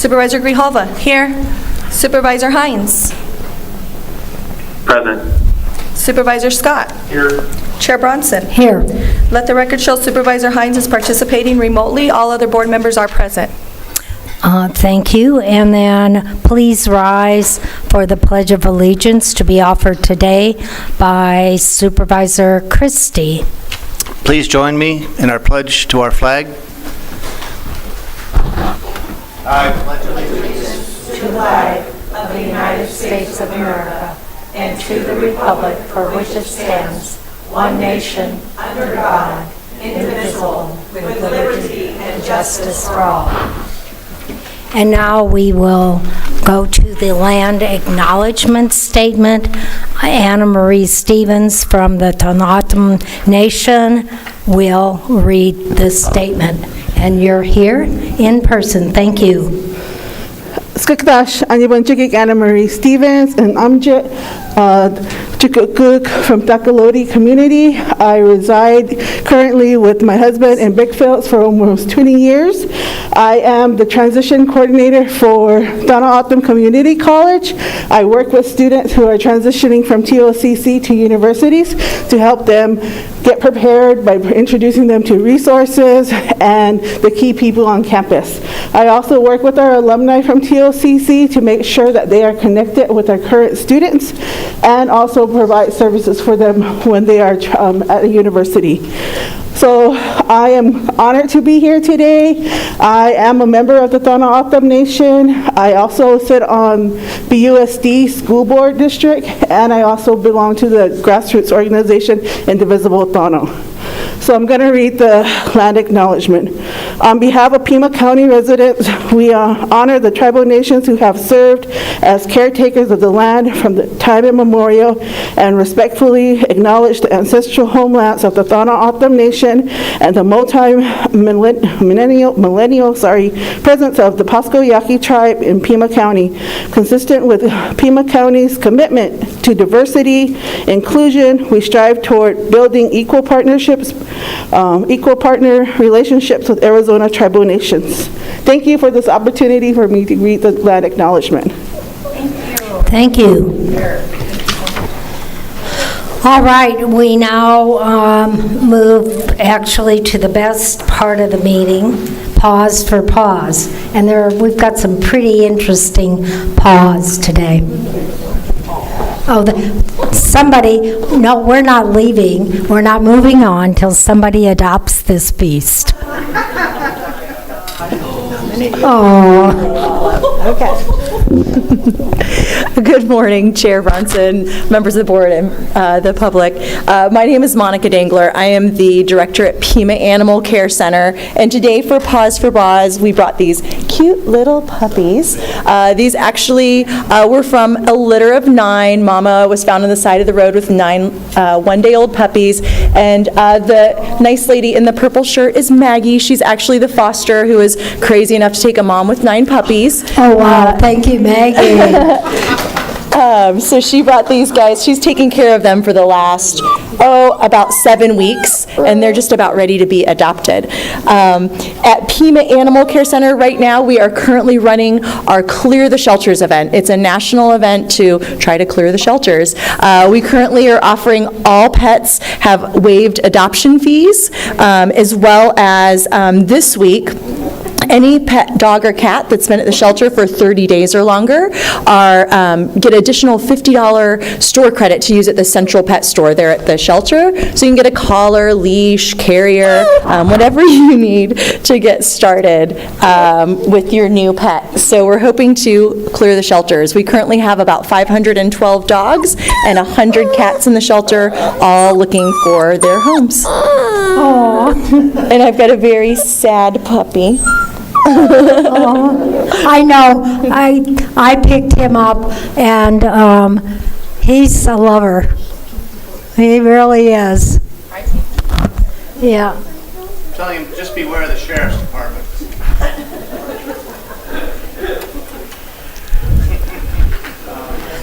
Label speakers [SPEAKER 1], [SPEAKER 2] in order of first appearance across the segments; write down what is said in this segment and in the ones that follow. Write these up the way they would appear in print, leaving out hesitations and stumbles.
[SPEAKER 1] Supervisor Grijalva? Here. Supervisor Hines?
[SPEAKER 2] Present.
[SPEAKER 1] Supervisor Scott?
[SPEAKER 2] Here.
[SPEAKER 1] Chair Bronson?
[SPEAKER 3] Here.
[SPEAKER 1] Let the record show Supervisor Hines is participating remotely. All other board members are present.
[SPEAKER 3] Thank you. And then please rise for the Pledge of Allegiance to be offered today by Supervisor Christie.
[SPEAKER 4] Please join me in our pledge to our flag. I pledge allegiance
[SPEAKER 3] To the flag of the United States of America and to the republic for which it stands, one nation, under God, indivisible, with liberty and justice for all. And now we will go to the land acknowledgement statement. Anna Marie Stevens from the Tonatom Nation will read this statement. And you're here in person. Thank you.
[SPEAKER 5] Skikdash, Anibanchikik Anna Marie Stevens, and Amjit Chukuk from Takaloti community. I reside currently with my husband in Bickfields for almost 20 years. I am the transition coordinator for Tonatom Community College. I work with students who are transitioning from TOCC to universities to help them get prepared by introducing them to resources and the key people on campus. I also work with our alumni from TOCC to make sure that they are connected with our current students and also provide services for them when they are at a university. So I am honored to be here today. I am a member of the Tonatom Nation. I also sit on BUSD School Board District, and I also belong to the grassroots organization Indivisible Tono. So I'm going to read the land acknowledgement. On behalf of Pima County residents, we honor the tribal nations who have served as caretakers of the land from the time immemorial and respectfully acknowledge the ancestral homelands of the Tonatom Nation and the multi-millennial presence of the Pasco Yaqui tribe in Pima County, consistent with Pima County's commitment to diversity, inclusion. We strive toward building equal partner relationships with Arizona tribal nations. Thank you for this opportunity for me to read the land acknowledgement.
[SPEAKER 3] Thank you. All right, we now move actually to the best part of the meeting, Pause for Paws. And we've got some pretty interesting paws today. Oh, no, we're not leaving. We're not moving on till somebody adopts this beast. Oh.
[SPEAKER 1] Okay. Good morning, Chair Bronson, members of the board, and the public. My name is Monica Dangler. I am the director at Pima Animal Care Center, and today for Paws for Paws, we brought these cute little puppies. These actually were from a litter of 9. Mama was found on the side of the road with 9 one-day-old puppies, and the nice lady in the purple shirt is Maggie. She's actually the foster who is crazy enough to take a mom with 9 puppies.
[SPEAKER 3] Oh, wow. Thank you, Maggie.
[SPEAKER 1] So she brought these guys. She's taken care of them for the last, about 7 weeks, and they're just about ready to be adopted. At Pima Animal Care Center right now, we are currently running our Clear the Shelters event. It's a national event to try to clear the shelters. We currently are offering all pets have waived adoption fees, as well as this week, any pet dog or cat that's been at the shelter for 30 days or longer get additional $50 store credit to use at the Central Pet Store there at the shelter. So you can get a collar, leash, carrier, whatever you need to get started with your new pet. So we're hoping to clear the shelters. We currently have about 512 dogs and 100 cats in the shelter, all looking for their homes. Aww. And I've got a very sad puppy.
[SPEAKER 3] I know. I picked him up, and he's a lover. He really is. Yeah.
[SPEAKER 4] I'm telling him, just beware of the sheriff's department.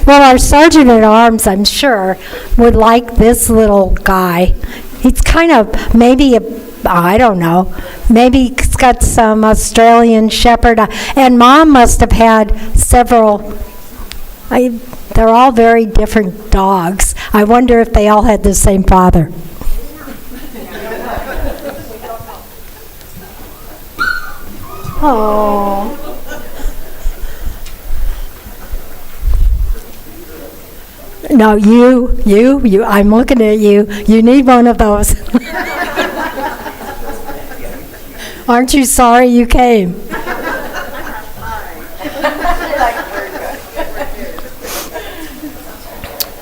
[SPEAKER 3] Well, our sergeant at arms, I'm sure, would like this little guy. He's kind of maybe a I don't know. Maybe it's got some Australian Shepherd. And Mom must have had several. They're all very different dogs. I wonder if they all had the same father. Oh. No, you, I'm looking at you. You need one of those. Aren't you sorry you came?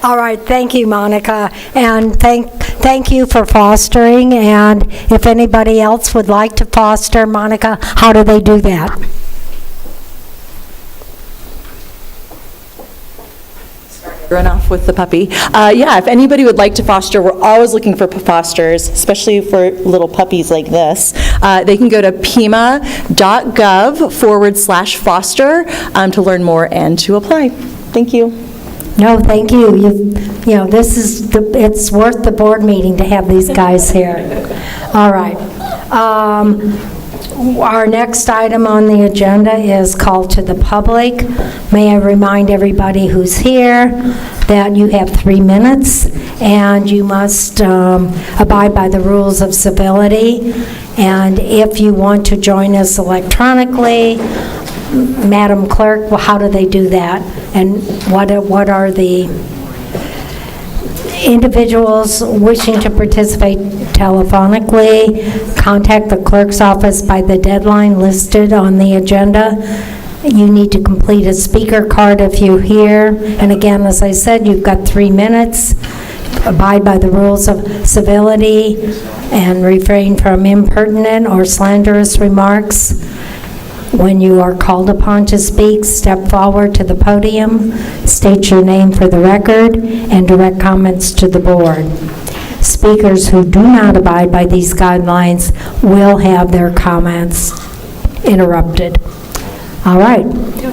[SPEAKER 3] All right, thank you, Monica, and thank you for fostering, and if anybody else would like to foster, Monica, how do they do that?
[SPEAKER 1] Run off with the puppy. Yeah, if anybody would like to foster, we're always looking for fosters, especially for little puppies like this. They can go to pima.gov/foster to learn more and to apply. Thank you.
[SPEAKER 3] No, thank you. You know, this is, it's worth the board meeting to have these guys here. All right. Our next item on the agenda is call to the public. May I remind everybody who's here that you have 3 minutes, and you must abide by the rules of civility. And if you want to join us electronically, Madam Clerk, well, how do they do that? And what are the individuals wishing to participate telephonically? Contact the clerk's office by the deadline listed on the agenda. You need to complete a speaker card if you're here. And again, as I said, you've got 3 minutes. Abide by the rules of civility and refrain from impertinent or slanderous remarks. When you are called upon to speak, step forward to the podium, state your name for the record, and direct comments to the board. Speakers who do not abide by these guidelines will have their comments interrupted. All right,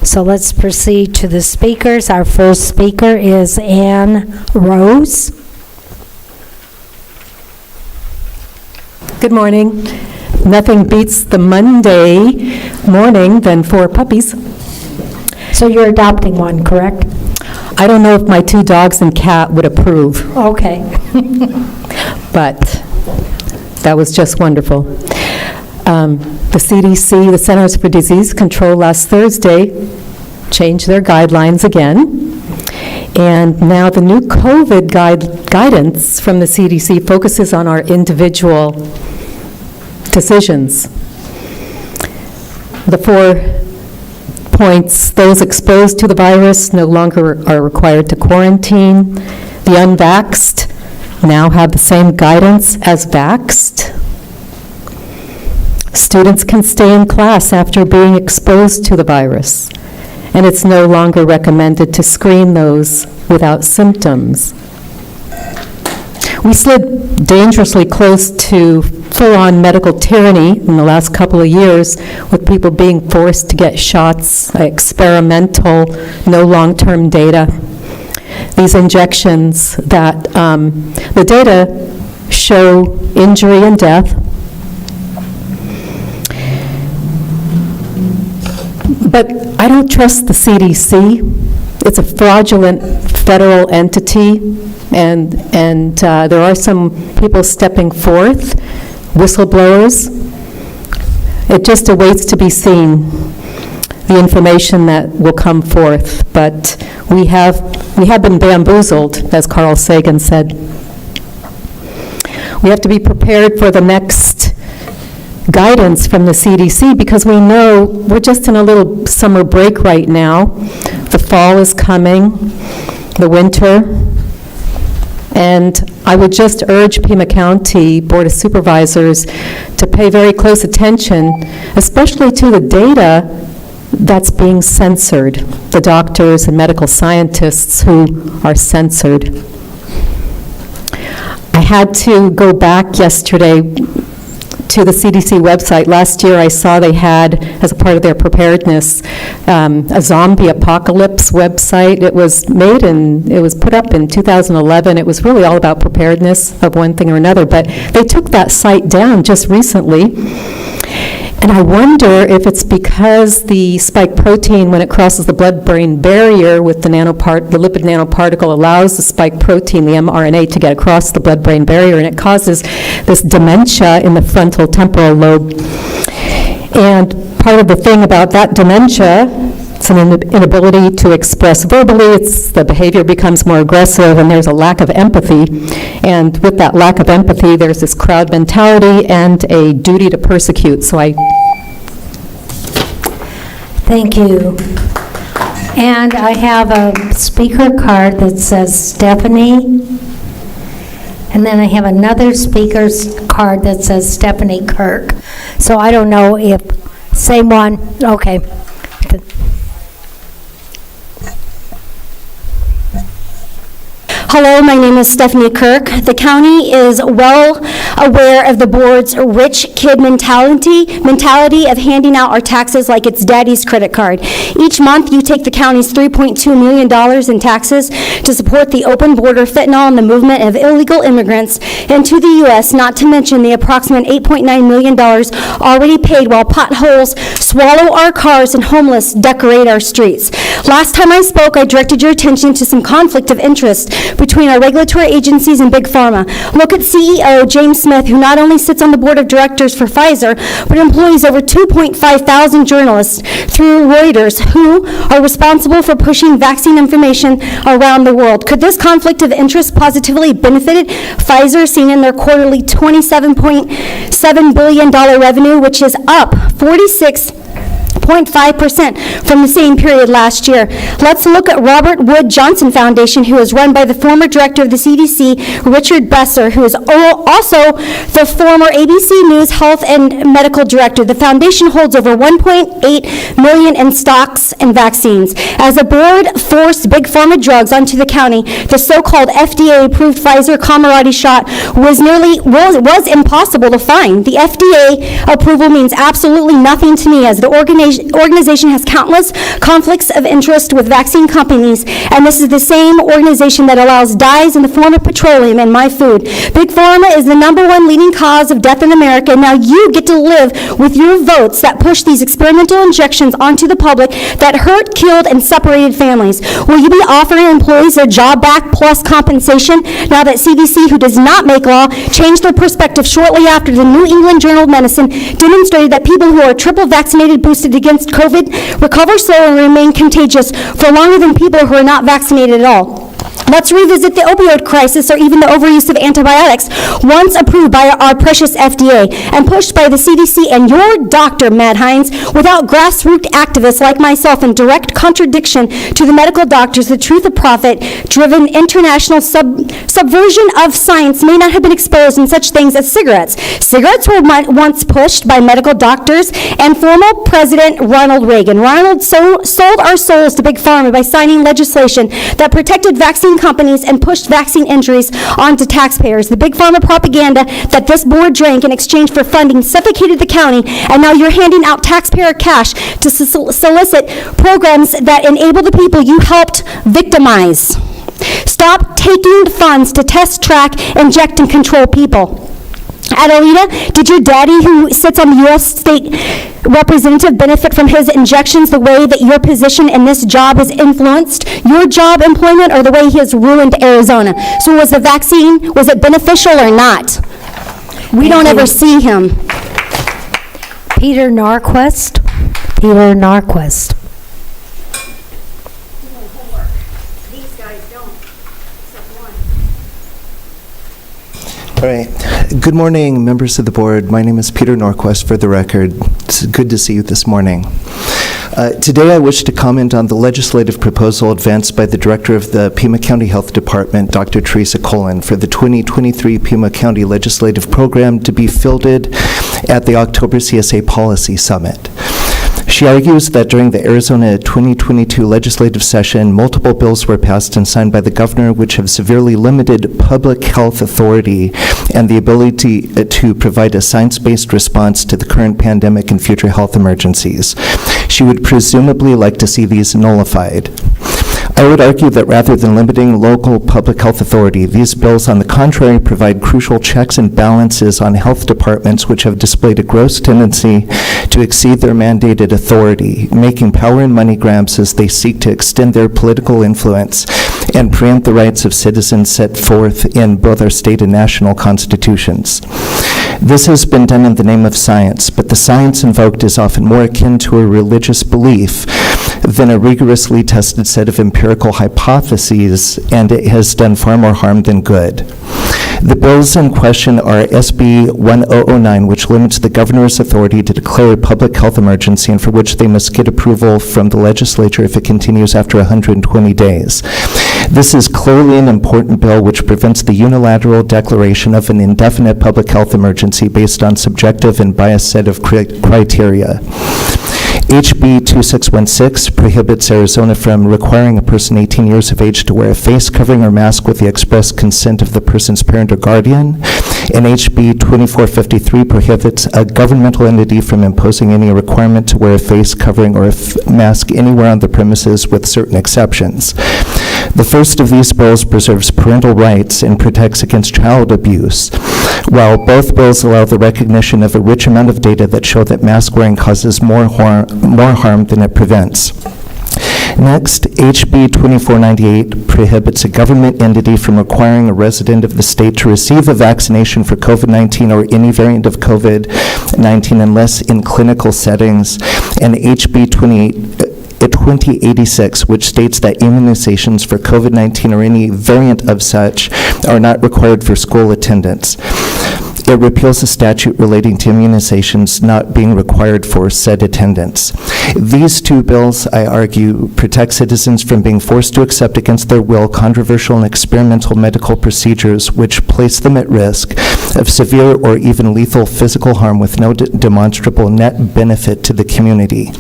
[SPEAKER 3] so let's proceed to the speakers. Our first speaker is Ann Rose.
[SPEAKER 2] Good morning. Nothing beats the Monday morning than 4 puppies.
[SPEAKER 3] So you're adopting one, correct?
[SPEAKER 2] I don't know if my 2 dogs and cat would approve,
[SPEAKER 3] Okay.
[SPEAKER 2] but that was just wonderful. The CDC, the Centers for Disease Control, last Thursday changed their guidelines again. And now the new COVID guidance from the CDC focuses on our individual decisions. The 4 points: those exposed to the virus no longer are required to quarantine. The unvaxxed now have the same guidance as vaxxed. Students can stay in class after being exposed to the virus, and it's no longer recommended to screen those without symptoms. We slid dangerously close to full-on medical tyranny in the last couple of years, with people being forced to get shots, experimental, no long-term data. These injections that the data show injury and death. But I don't trust the CDC. It's a fraudulent federal entity, and there are some people stepping forth, whistleblowers. It just awaits to be seen, the information that will come forth. But we have been bamboozled, as Carl Sagan said. We have to be prepared for the next guidance from the CDC, because we know we're just in a little summer break right now. The fall is coming, the winter, and I would just urge Pima County Board of Supervisors to pay very close attention, especially to the data that's being censored, the doctors and medical scientists who are censored. I had to go back yesterday to the CDC website. Last year, I saw they had, as a part of their preparedness, a zombie apocalypse website. It was made and it was put up in 2011. It was really all about preparedness of one thing or another, but they took that site down just recently. And I wonder if it's because the spike protein, when it crosses the blood-brain barrier with the lipid nanoparticle, allows the spike protein, the mRNA, to get across the blood-brain barrier, and it causes this dementia in the frontal temporal lobe. And part of the thing about that dementia, it's an inability to express verbally, the behavior becomes more aggressive, and there's a lack of empathy. And with that lack of empathy, there's this crowd mentality and a duty to persecute. So
[SPEAKER 3] Thank you. And I have a speaker card that says Stephanie. And then I have another speaker's card that says Stephanie Kirk. So I don't know if, same one, okay.
[SPEAKER 6] Hello, my name is Stephanie Kirk. The county is well aware of the board's rich kid mentality of handing out our taxes like it's daddy's credit card. Each month, you take the county's $3.2 million in taxes to support the open border, fentanyl, and the movement of illegal immigrants into the U.S., not to mention the approximate $8.9 million already paid while potholes swallow our cars and homeless decorate our streets. Last time I spoke, I directed your attention to some conflict of interest between our regulatory agencies and Big Pharma. Look at CEO James Smith, who not only sits on the board of directors for Pfizer, but employs over 2,500 journalists through Reuters, who are responsible for pushing vaccine information around the world. Could this conflict of interest positively benefit Pfizer, seen in their quarterly $27.7 billion revenue, which is up 46.5% from the same period last year? Let's look at Robert Wood Johnson Foundation, who is run by the former director of the CDC, Richard Besser, who is also the former ABC News Health and Medical Director. The foundation holds over $1.8 million in stocks and vaccines. As the board forced Big Pharma drugs onto the county, the so-called FDA-approved Pfizer Comirnaty shot was impossible to find. The FDA approval means absolutely nothing to me, as the organization has countless conflicts of interest with vaccine companies, and this is the same organization that allows dyes in the form of petroleum in my food. Big Pharma is the #1 leading cause of death in America. Now you get to live with your votes that push these experimental injections onto the public that hurt, killed, and separated families. Will you be offering employees their job back plus compensation now that CDC, who does not make law, changed their perspective shortly after the New England Journal of Medicine demonstrated that people who are triple vaccinated, boosted against COVID, recover slower and remain contagious for longer than people who are not vaccinated at all? Let's revisit the opioid crisis, or even the overuse of antibiotics, once approved by our precious FDA and pushed by the CDC and your doctor, Matt Hines, without grassroots activists like myself, in direct contradiction to the medical doctors. The truth of profit-driven international subversion of science may not have been exposed in such things as cigarettes. Cigarettes were once pushed by medical doctors and former President Ronald Reagan. Ronald sold our souls to Big Pharma by signing legislation that protected vaccine companies and pushed vaccine injuries onto taxpayers. The Big Pharma propaganda that this board drank in exchange for funding suffocated the county, and now you're handing out taxpayer cash to solicit programs that enable the people you helped victimize. Stop taking funds to test, track, inject, and control people. Adelita, did your daddy, who sits on the U.S. State Representative, benefit from his injections the way that your position in this job has influenced your job employment, or the way he has ruined Arizona? So was the vaccine, was it beneficial or not? We don't ever see him.
[SPEAKER 3] Peter Norquist. Peter Norquist.
[SPEAKER 6] These guys don't, except one.
[SPEAKER 7] All right. Good morning, members of the board. My name is Peter Norquist, for the record. It's good to see you this morning. Today I wish to comment on the legislative proposal advanced by the Director of the Pima County Health Department, Dr. Teresa Colon, for the 2023 Pima County Legislative Program to be fielded at the October CSA Policy Summit. She argues that during the Arizona 2022 legislative session, multiple bills were passed and signed by the governor which have severely limited public health authority and the ability to provide a science-based response to the current pandemic and future health emergencies. She would presumably like to see these nullified. I would argue that rather than limiting local public health authority, these bills, on the contrary, provide crucial checks and balances on health departments which have displayed a gross tendency to exceed their mandated authority, making power and money grabs as they seek to extend their political influence and preempt the rights of citizens set forth in both our state and national constitutions. This has been done in the name of science, but the science invoked is often more akin to a religious belief than a rigorously tested set of empirical hypotheses, and it has done far more harm than good. The bills in question are SB 1009, which limits the governor's authority to declare a public health emergency and for which they must get approval from the legislature if it continues after 120 days. This is clearly an important bill which prevents the unilateral declaration of an indefinite public health emergency based on subjective and biased set of criteria. HB 2616 prohibits Arizona from requiring a person 18 years of age to wear a face covering or mask with the express consent of the person's parent or guardian. And HB 2453 prohibits a governmental entity from imposing any requirement to wear a face covering or a mask anywhere on the premises with certain exceptions. The first of these bills preserves parental rights and protects against child abuse, while both bills allow the recognition of a rich amount of data that show that mask wearing causes more harm than it prevents. Next, HB 2498 prohibits a government entity from requiring a resident of the state to receive a vaccination for COVID-19 or any variant of COVID-19 unless in clinical settings, and HB 2086, which states that immunizations for COVID-19 or any variant of such are not required for school attendance. It repeals a statute relating to immunizations not being required for said attendance. These two bills, I argue, protect citizens from being forced to accept against their will controversial and experimental medical procedures which place them at risk of severe or even lethal physical harm with no demonstrable net benefit to the community.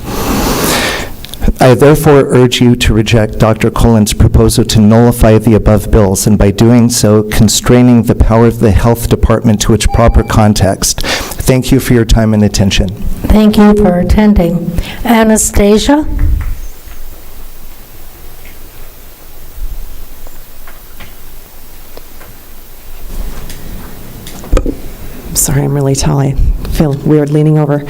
[SPEAKER 7] I therefore urge you to reject Dr. Cullen's proposal to nullify the above bills, and by doing so, constraining the power of the health department to its proper context. Thank you for your time and attention.
[SPEAKER 3] Thank you for attending. Anastasia?
[SPEAKER 8] Sorry, I'm really tall. I feel weird leaning over.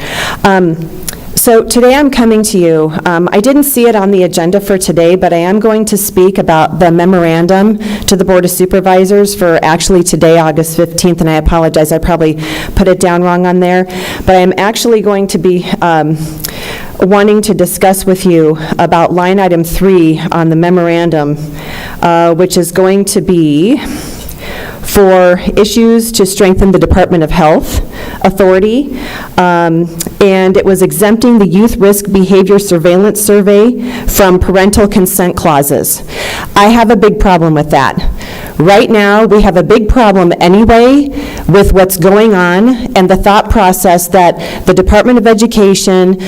[SPEAKER 8] So today I'm coming to you. I didn't see it on the agenda for today, but I am going to speak about the memorandum to the Board of Supervisors for actually today, August 15th, and I apologize, I probably put it down wrong on there. But I'm actually going to be wanting to discuss with you about line item 3 on the memorandum, which is going to be for issues to strengthen the Department of Health authority, and it was exempting the Youth Risk Behavior Surveillance Survey from parental consent clauses. I have a big problem with that. Right now, we have a big problem anyway with what's going on and the thought process that the Department of Education,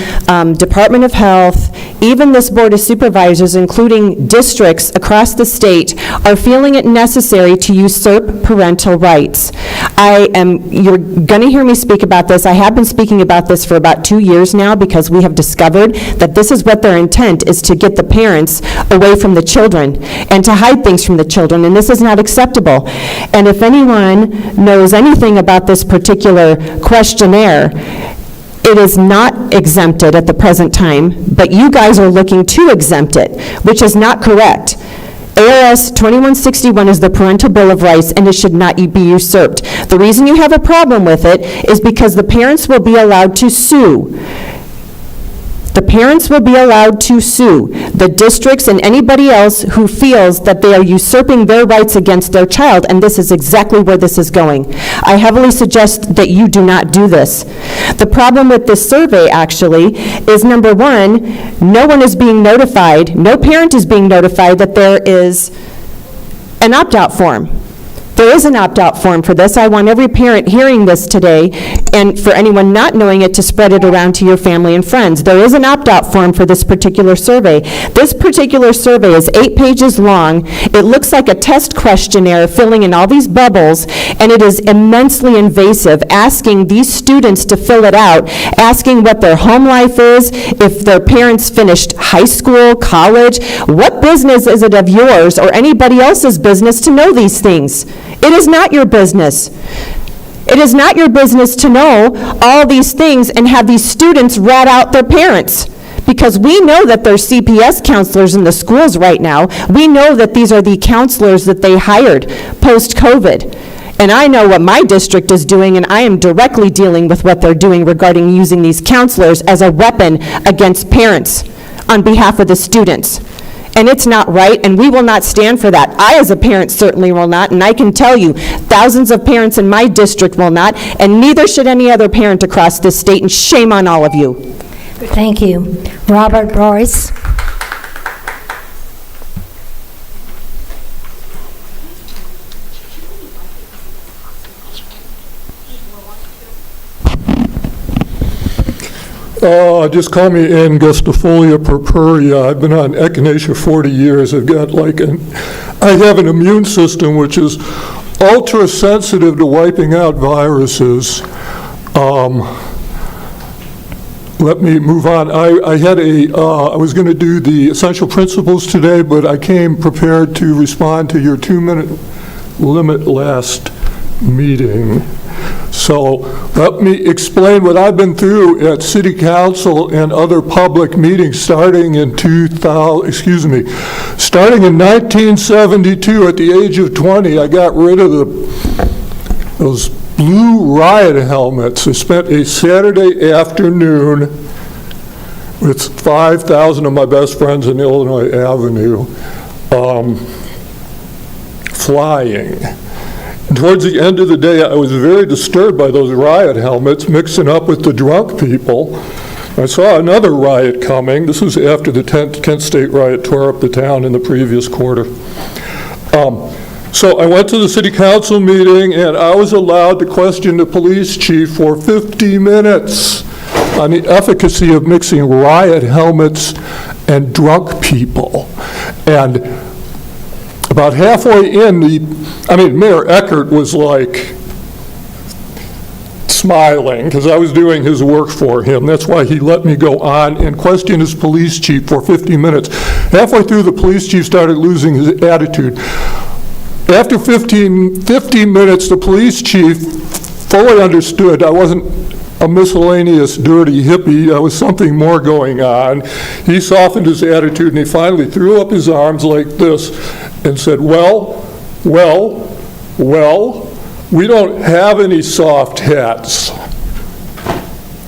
[SPEAKER 8] Department of Health, even this Board of Supervisors, including districts across the state, are feeling it necessary to usurp parental rights. You're going to hear me speak about this. I have been speaking about this for about 2 years now because we have discovered that this is what their intent is, to get the parents away from the children and to hide things from the children, and this is not acceptable. And if anyone knows anything about this particular questionnaire, it is not exempted at the present time, but you guys are looking to exempt it, which is not correct. ARS 2161 is the Parental Bill of Rights, and it should not be usurped. The reason you have a problem with it is because the parents will be allowed to sue. The parents will be allowed to sue the districts and anybody else who feels that they are usurping their rights against their child, and this is exactly where this is going. I heavily suggest that you do not do this. The problem with this survey, actually, is number one, no one is being notified, no parent is being notified that there is an opt-out form. There is an opt-out form for this. I want every parent hearing this today and for anyone not knowing it, to spread it around to your family and friends. There is an opt-out form for this particular survey. This particular survey is 8 pages long. It looks like a test questionnaire filling in all these bubbles, and it is immensely invasive, asking these students to fill it out, asking what their home life is, if their parents finished high school, college. What business is it of yours or anybody else's business to know these things? It is not your business. It is not your business to know all these things and have these students rat out their parents. Because we know that there's CPS counselors in the schools right now. We know that these are the counselors that they hired post-COVID. And I know what my district is doing, and I am directly dealing with what they're doing regarding using these counselors as a weapon against parents on behalf of the students. And it's not right, and we will not stand for that. I, as a parent, certainly will not, and I can tell you, thousands of parents in my district will not, and neither should any other parent across this state, and shame on all of you.
[SPEAKER 3] Thank you. Robert Royce.
[SPEAKER 9] Just call me Angustifolia purpurea. I've been on echinacea 40 years. I have an immune system which is ultra sensitive to wiping out viruses. Let me move on. I was going to do the essential principles today, but I came prepared to respond to your 2-minute limit last meeting. So let me explain what I've been through at City Council and other public meetings starting in 1972 at the age of 20. I got rid of those blue riot helmets. I spent a Saturday afternoon with 5,000 of my best friends in Illinois Avenue flying. And towards the end of the day, I was very disturbed by those riot helmets mixing up with the drunk people. I saw another riot coming. This was after the Kent State riot tore up the town in the previous quarter. So I went to the city council meeting, and I was allowed to question the police chief for 50 minutes on the efficacy of mixing riot helmets and drunk people. And about halfway in, Mayor Eckert was like smiling because I was doing his work for him. That's why he let me go on and question his police chief for 50 minutes. Halfway through, the police chief started losing his attitude. After 50 minutes, the police chief fully understood I wasn't a miscellaneous dirty hippie. There was something more going on. He softened his attitude, and he finally threw up his arms like this and said, well, we don't have any soft hats.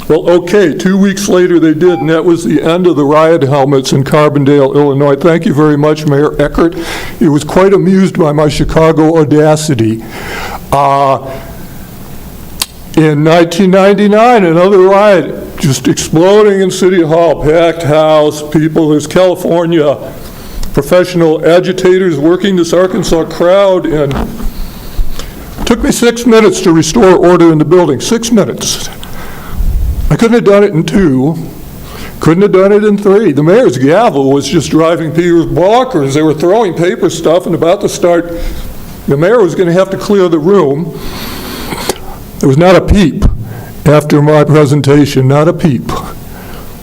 [SPEAKER 9] Well, okay, 2 weeks later they did, and that was the end of the riot helmets in Carbondale, Illinois. Thank you very much, Mayor Eckert. He was quite amused by my Chicago audacity. In 1999, another riot just exploding in City Hall, packed house, people, there's California professional agitators working this Arkansas crowd, and it took me 6 minutes to restore order in the building, 6 minutes. I couldn't have done it in 2, couldn't have done it in 3. The mayor's gavel was just driving people bonkers. They were throwing paper stuff and about to start. The mayor was going to have to clear the room. There was not a peep after my presentation, not a peep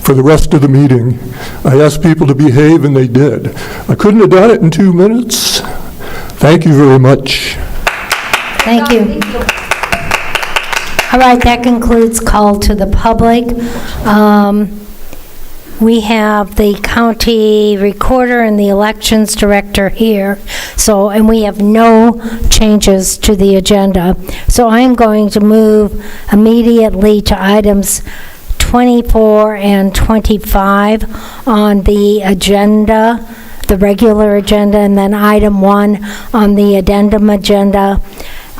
[SPEAKER 9] for the rest of the meeting. I asked people to behave, and they did. I couldn't have done it in 2 minutes. Thank you very much.
[SPEAKER 3] Thank you. All right, that concludes call to the public. We have the county recorder and the elections director here, and we have no changes to the agenda. So I'm going to move immediately to items 24 and 25 on the agenda, the regular agenda, and then item 1 on the addendum agenda.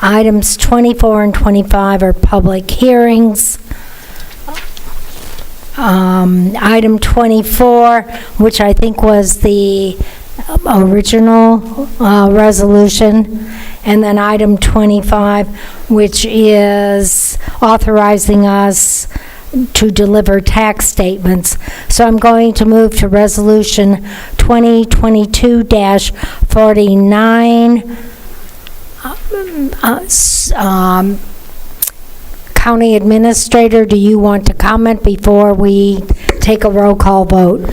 [SPEAKER 3] Items 24 and 25 are public hearings. Item 24, which I think was the original resolution, and then item 25, which is authorizing us to deliver tax statements. So I'm going to move to Resolution 2022-49. County Administrator, do you want to comment before we take a roll call vote?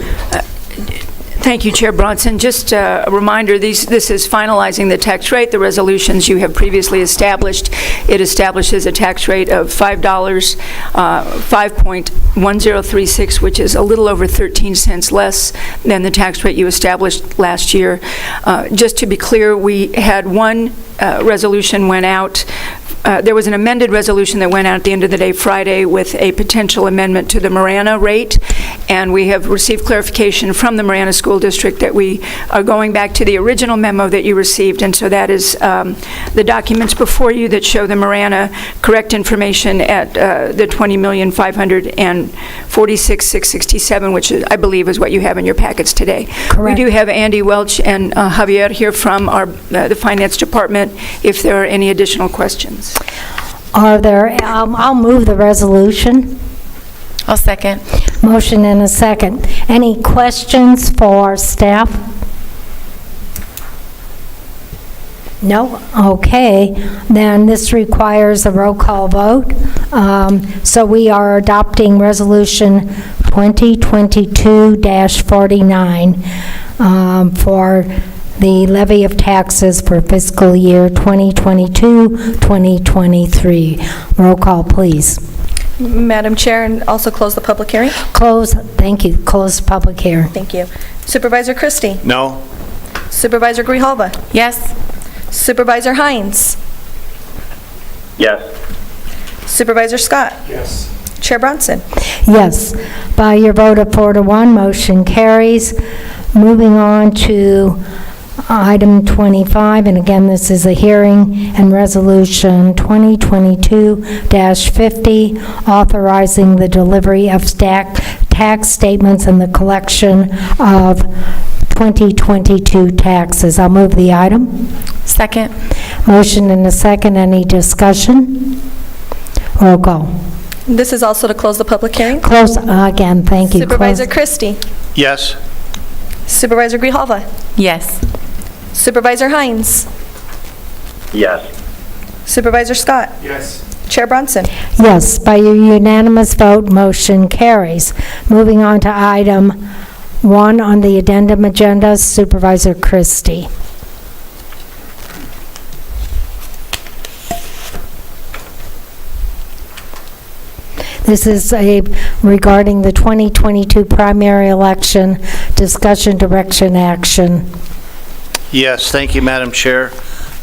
[SPEAKER 10] Thank you, Chair Bronson. Just a reminder, this is finalizing the tax rate. The resolutions you have previously established. It establishes a tax rate of $5, 5.1036, which is a little over 13 cents less than the tax rate you established last year. Just to be clear, we had one resolution went out. There was an amended resolution that went out at the end of the day Friday with a potential amendment to the Marana rate, and we have received clarification from the Marana School District that we are going back to the original memo that you received, and so that is the documents before you that show the Marana correct information at the $20,546,667, which I believe is what you have in your packets today.
[SPEAKER 3] Correct.
[SPEAKER 10] We do have Andy Welch and Javier here from the Finance Department if there are any additional questions.
[SPEAKER 3] Are there, I'll move the resolution.
[SPEAKER 11] I'll second.
[SPEAKER 3] Motion and a second. Any questions for staff? No? Okay. Then this requires a roll call vote. So we are adopting Resolution 2022-49 for the levy of taxes for fiscal year 2022-2023. Roll call, please.
[SPEAKER 11] Madam Chair, and also close the public hearing?
[SPEAKER 3] Close, thank you, close public hearing.
[SPEAKER 11] Thank you. Supervisor Christie?
[SPEAKER 4] No?
[SPEAKER 11] Supervisor Grijalva?
[SPEAKER 10] Yes?
[SPEAKER 11] Supervisor Hines?
[SPEAKER 12] Yes.
[SPEAKER 11] Supervisor Scott?
[SPEAKER 9] Yes.
[SPEAKER 11] Chair Bronson?
[SPEAKER 3] Yes, by your vote of 4-1, motion carries. Moving on to item 25, and again, this is a hearing and resolution 2022-50, authorizing the delivery of tax statements and the collection of 2022 taxes. I'll move the item.
[SPEAKER 11] Second.
[SPEAKER 3] Motion and a second. Any discussion? Roll call.
[SPEAKER 11] This is also to close the public hearing?
[SPEAKER 3] Close, again, thank you.
[SPEAKER 11] Supervisor
[SPEAKER 3] Close.
[SPEAKER 11] Christie?
[SPEAKER 4] Yes?
[SPEAKER 11] Supervisor Grijalva? Yes. Supervisor Hines?
[SPEAKER 12] Yes.
[SPEAKER 11] Supervisor Scott?
[SPEAKER 9] Yes.
[SPEAKER 11] Chair Bronson?
[SPEAKER 3] Yes, by your unanimous vote, motion carries. Moving on to item 1 on the addendum agenda, Supervisor Christie. This is regarding the 2022 primary election, discussion, direction, action.
[SPEAKER 4] Yes, thank you, Madam Chair.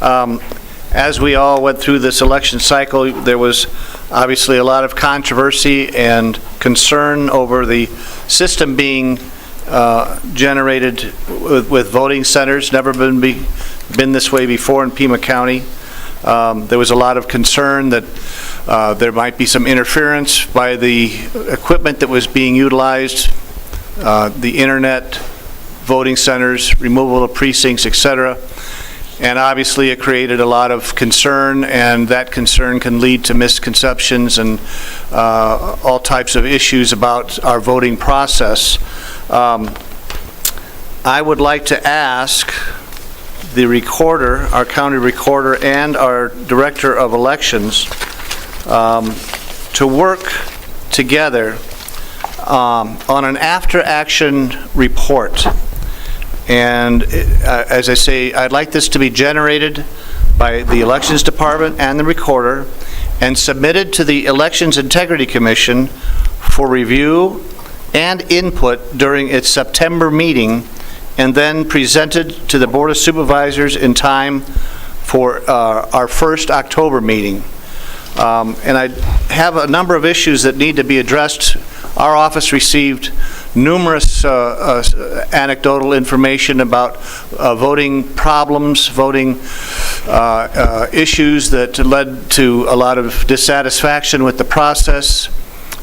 [SPEAKER 4] As we all went through this election cycle, there was obviously a lot of controversy and concern over the system being generated with voting centers. Never been this way before in Pima County. There was a lot of concern that there might be some interference by the equipment that was being utilized, the internet, voting centers, removal of precincts, etc. And obviously it created a lot of concern, and that concern can lead to misconceptions and all types of issues about our voting process. I would like to ask the recorder, our county recorder, and our director of elections to work together on an after-action report. And as I say, I'd like this to be generated by the Elections Department and the recorder and submitted to the Elections Integrity Commission for review and input during its September meeting, and then presented to the Board of Supervisors in time for our first October meeting. And I have a number of issues that need to be addressed. Our office received numerous anecdotal information about voting problems, voting issues that led to a lot of dissatisfaction with the process,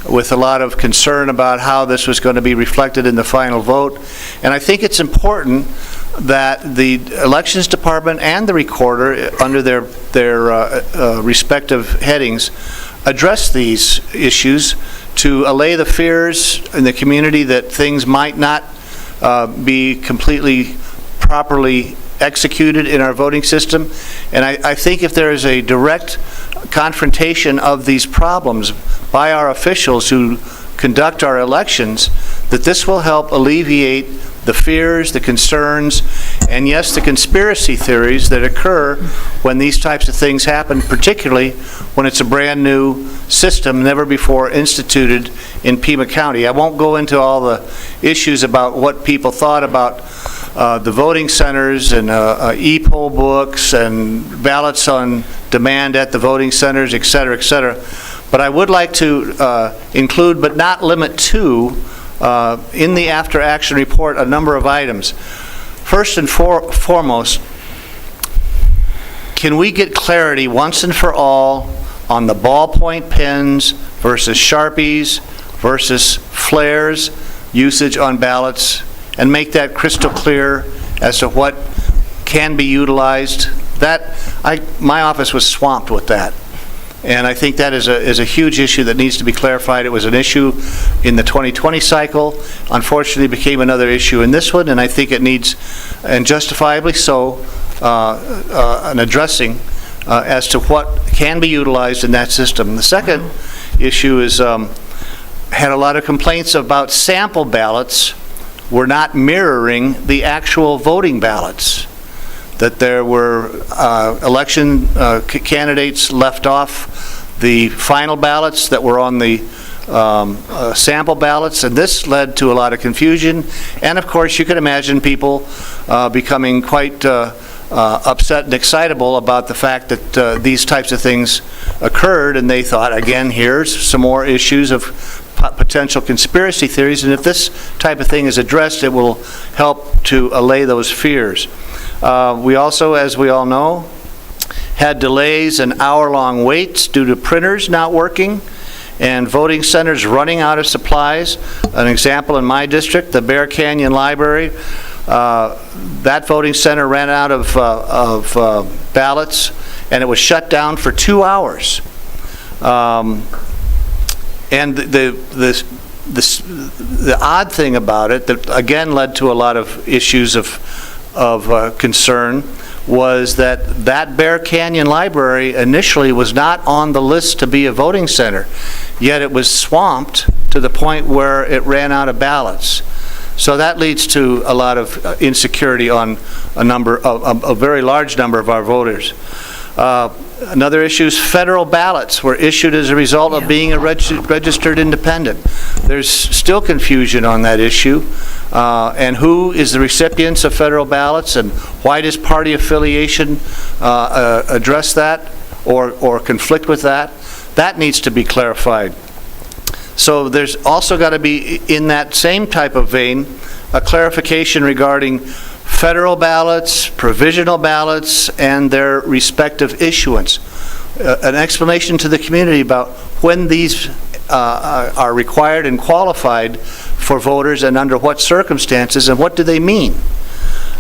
[SPEAKER 4] with a lot of concern about how this was going to be reflected in the final vote. And I think it's important that the Elections Department and the recorder, under their respective headings, address these issues to allay the fears in the community that things might not be completely properly executed in our voting system. And I think if there is a direct confrontation of these problems by our officials who conduct our elections, that this will help alleviate the fears, the concerns, and yes, the conspiracy theories that occur when these types of things happen, particularly when it's a brand new system never before instituted in Pima County. I won't go into all the issues about what people thought about the voting centers and e-poll books and ballots on demand at the voting centers, et cetera, et cetera. But I would like to include, but not limit to, in the after-action report, a number of items. First and foremost, can we get clarity once and for all on the ballpoint pens versus Sharpies versus flares usage on ballots, and make that crystal clear as to what can be utilized? My office was swamped with that. And I think that is a huge issue that needs to be clarified. It was an issue in the 2020 cycle. Unfortunately, it became another issue in this one, and I think it needs, and justifiably so, an addressing as to what can be utilized in that system. The second issue is, had a lot of complaints about sample ballots were not mirroring the actual voting ballots. That there were election candidates left off the final ballots that were on the sample ballots, and this led to a lot of confusion. And of course, you can imagine people becoming quite upset and excitable about the fact that these types of things occurred, and they thought, again, here's some more issues of potential conspiracy theories, and if this type of thing is addressed, it will help to allay those fears. We also, as we all know, had delays and hour-long waits due to printers not working and voting centers running out of supplies. An example in my district, the Bear Canyon Library, that voting center ran out of ballots, and it was shut down for 2 hours. And the odd thing about it, that again led to a lot of issues of concern, was that Bear Canyon Library initially was not on the list to be a voting center, yet it was swamped to the point where it ran out of ballots. So that leads to a lot of insecurity on a very large number of our voters. Another issue is federal ballots were issued as a result of being a registered independent. There's still confusion on that issue, and who is the recipients of federal ballots, and why does party affiliation address that or conflict with that? That needs to be clarified. So there's also got to be, in that same type of vein, a clarification regarding federal ballots, provisional ballots, and their respective issuance. An explanation to the community about when these are required and qualified for voters and under what circumstances, and what do they mean.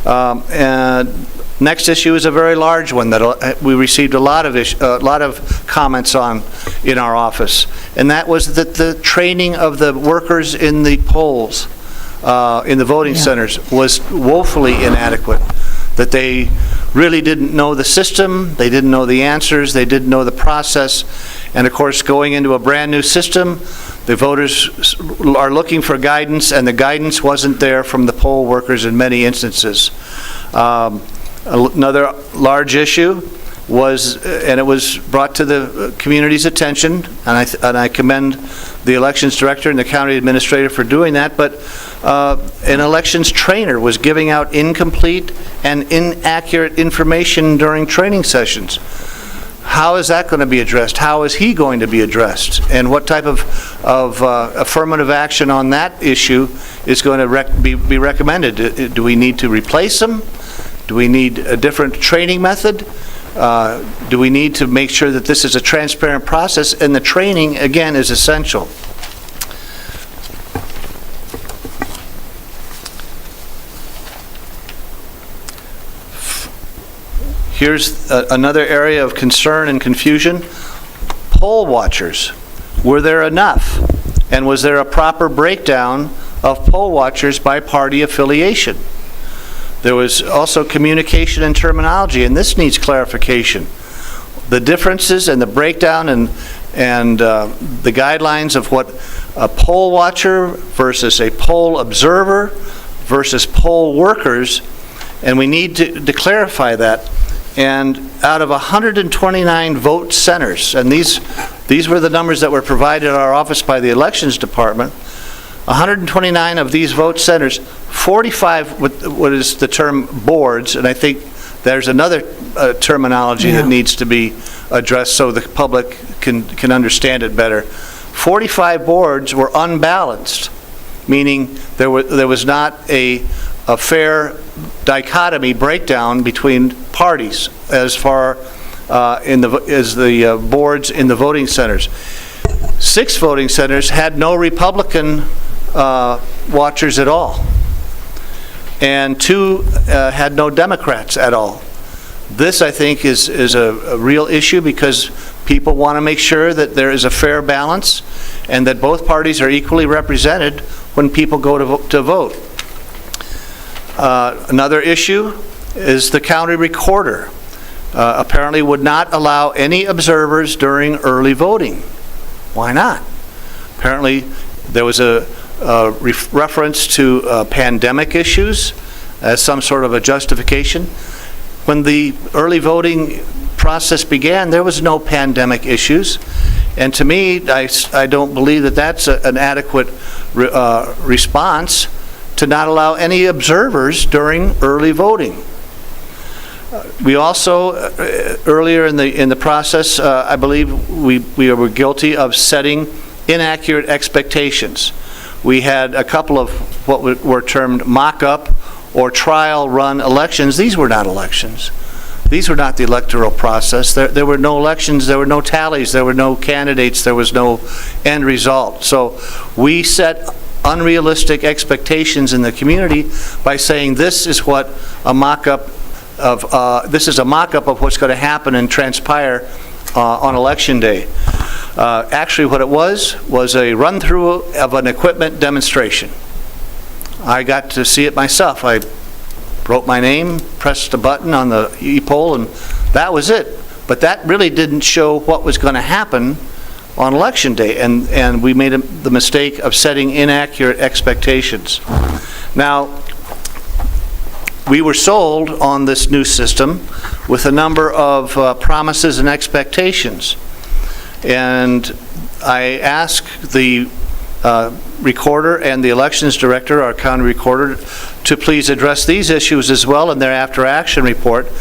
[SPEAKER 4] And next issue is a very large one that we received a lot of comments on in our office, and that was that the training of the workers in the polls in the voting centers was woefully inadequate, that they really didn't know the system, they didn't know the answers, they didn't know the process, and of course going into a brand new system, the voters are looking for guidance, and the guidance wasn't there from the poll workers in many instances. Another large issue was, and it was brought to the community's attention, and I commend the elections director and the county administrator for doing that, but an elections trainer was giving out incomplete and inaccurate information during training sessions. How is that going to be addressed? How is he going to be addressed? And what type of affirmative action on that issue is going to be recommended? Do we need to replace him? Do we need a different training method? Do we need to make sure that this is a transparent process? And the training, again, is essential. Here's another area of concern and confusion. poll watchers. Were there enough? And was there a proper breakdown of poll watchers by party affiliation? There was also communication and terminology, and this needs clarification. The differences and the breakdown and the guidelines of what a poll watcher versus a poll observer versus poll workers, and we need to clarify that. And out of 129 vote centers, and these were the numbers that were provided in our office by the Elections Department, 129 of these vote centers, 45, what is the term boards, and I think there's another terminology that needs to be addressed so the public can understand it better. 45 boards were unbalanced, meaning there was not a fair dichotomy breakdown between parties as far as the boards in the voting centers. 6 voting centers had no Republican watchers at all, and 2 had no Democrats at all. This, I think, is a real issue because people want to make sure that there is a fair balance and that both parties are equally represented when people go to vote. Another issue is the county recorder apparently would not allow any observers during early voting. Why not? Apparently there was a reference to pandemic issues as some sort of a justification. When the early voting process began, there was no pandemic issues. And to me, I don't believe that that's an adequate response to not allow any observers during early voting. We also, earlier in the process, I believe we were guilty of setting inaccurate expectations. We had a couple of what were termed mock-up or trial run elections. These were not elections. These were not the electoral process. There were no elections, there were no tallies, there were no candidates, there was no end result. So we set unrealistic expectations in the community by saying this is what a mock-up of this is a mock-up of what's going to happen and transpire on election day. Actually, what it was a run-through of an equipment demonstration. I got to see it myself. I wrote my name, pressed a button on the e-poll, and that was it. But that really didn't show what was going to happen on election day, and we made the mistake of setting inaccurate expectations. Now, we were sold on this new system with a number of promises and expectations. And I asked the recorder and the elections director, our county recorder, to please address these issues as well in their after action report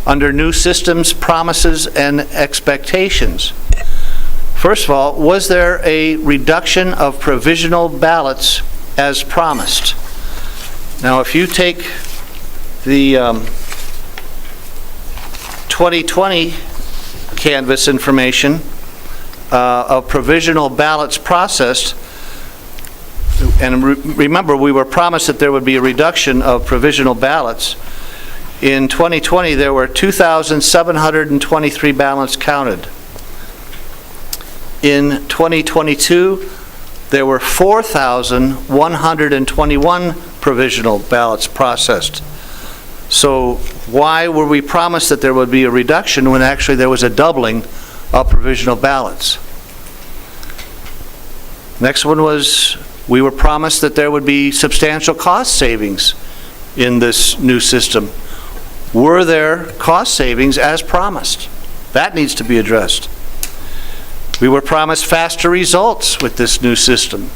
[SPEAKER 4] under new systems, promises, and expectations. First of all, was there a reduction of provisional ballots as promised? Now, if you take the 2020 canvass information of provisional ballots processed, and remember, we were promised that there would be a reduction of provisional ballots. In 2020, there were 2,723 ballots counted. In 2022, there were 4,121 provisional ballots processed. So why were we promised that there would be a reduction when actually there was a doubling of provisional ballots? Next one was, we were promised that there would be substantial cost savings in this new system. Were there cost savings as promised? That needs to be addressed. We were promised faster results with this new system.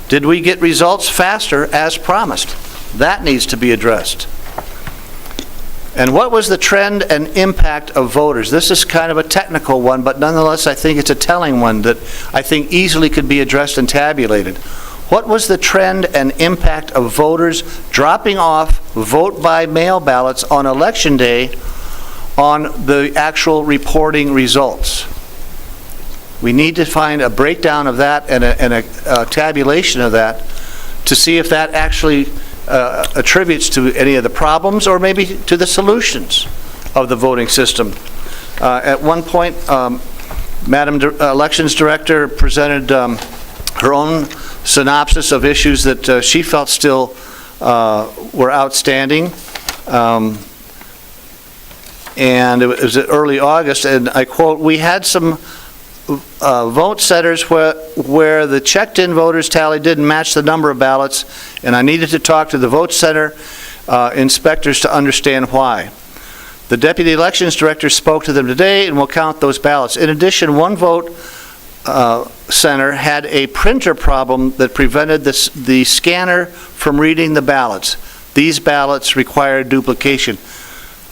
[SPEAKER 4] Did we get results faster as promised? That needs to be addressed. And what was the trend and impact of voters? This is kind of a technical one, but nonetheless I think it's a telling one that I think easily could be addressed and tabulated. What was the trend and impact of voters dropping off vote by mail ballots on election day on the actual reporting results? We need to find a breakdown of that and a tabulation of that to see if that actually attributes to any of the problems or maybe to the solutions of the voting system. At one point, Madam Elections Director presented her own synopsis of issues that she felt still were outstanding. And it was early August, and I quote, "We had some vote setters where the checked-in voters tally didn't match the number of ballots, and I needed to talk to the vote center inspectors to understand why. The Deputy Elections Director spoke to them today and will count those ballots. In addition, one vote center had a printer problem that prevented the scanner from reading the ballots. These ballots required duplication."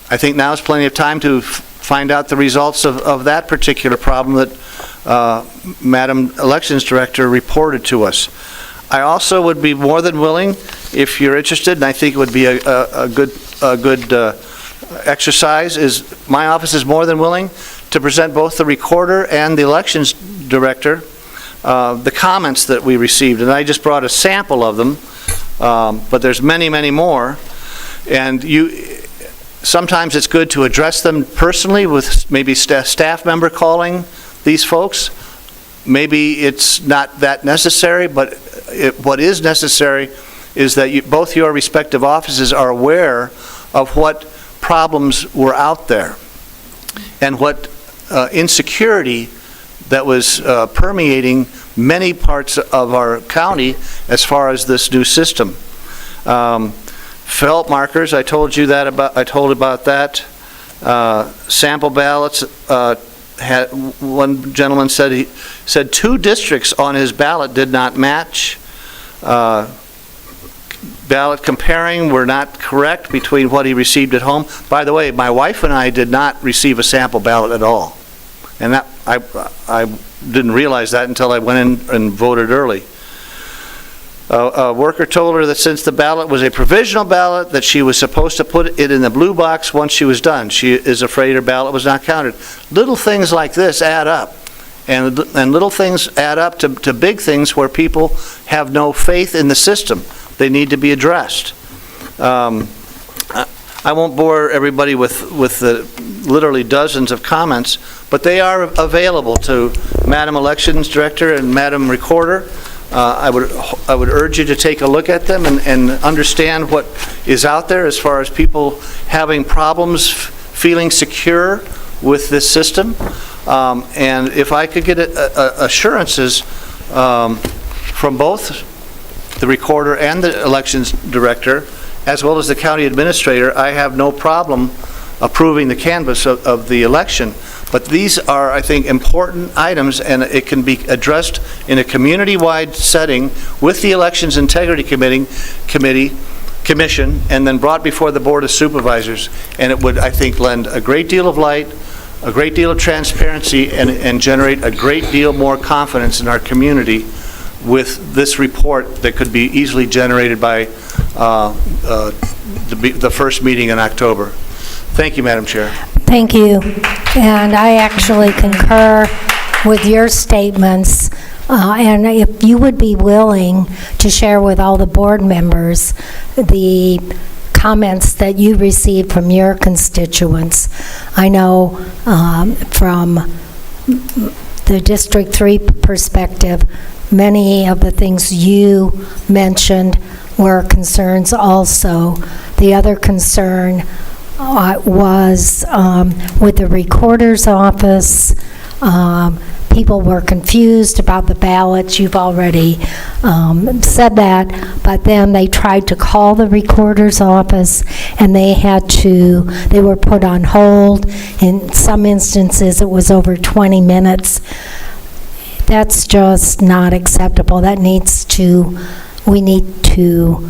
[SPEAKER 4] I think now is plenty of time to find out the results of that particular problem that Madam Elections Director reported to us. I also would be more than willing, if you're interested, and I think it would be a good exercise, is my office is more than willing to present both the recorder and the Elections Director the comments that we received, and I just brought a sample of them, but there's many, many more, and sometimes it's good to address them personally with maybe staff member calling these folks. Maybe it's not that necessary, but what is necessary is that both your respective offices are aware of what problems were out there and what insecurity that was permeating many parts of our county as far as this new system. Felt markers, I told you that about that. Sample ballots, one gentleman said 2 districts on his ballot did not match. Ballot comparing were not correct between what he received at home. By the way, my wife and I did not receive a sample ballot at all. And that I didn't realize that until I went in and voted early. A worker told her that since the ballot was a provisional ballot, that she was supposed to put it in the blue box once she was done. She is afraid her ballot was not counted. Little things like this add up. And little things add up to big things where people have no faith in the system. They need to be addressed. I won't bore everybody with the literally dozens of comments, but they are available to Madam Elections Director and Madam Recorder. I would urge you to take a look at them and understand what is out there as far as people having problems feeling secure with this system. And if I could get assurances from both the Recorder and the Elections Director, as well as the County Administrator, I have no problem approving the canvass of the election. But these are, I think, important items, and it can be addressed in a community-wide setting with the Elections Integrity Commission, and then brought before the Board of Supervisors. And it would, I think, lend a great deal of light, a great deal of transparency, and generate a great deal more confidence in our community with this report that could be easily generated by the first meeting in October. Thank you, Madam Chair.
[SPEAKER 3] Thank you. And I actually concur with your statements. And if you would be willing to share with all the board members the comments that you received from your constituents. I know from the District 3 perspective, many of the things you mentioned were concerns also. The other concern was with the Recorder's office. People were confused about the ballots. You've already said that, but then they tried to call the Recorder's office, and they were put on hold. In some instances, it was over 20 minutes. That's just not acceptable. We need to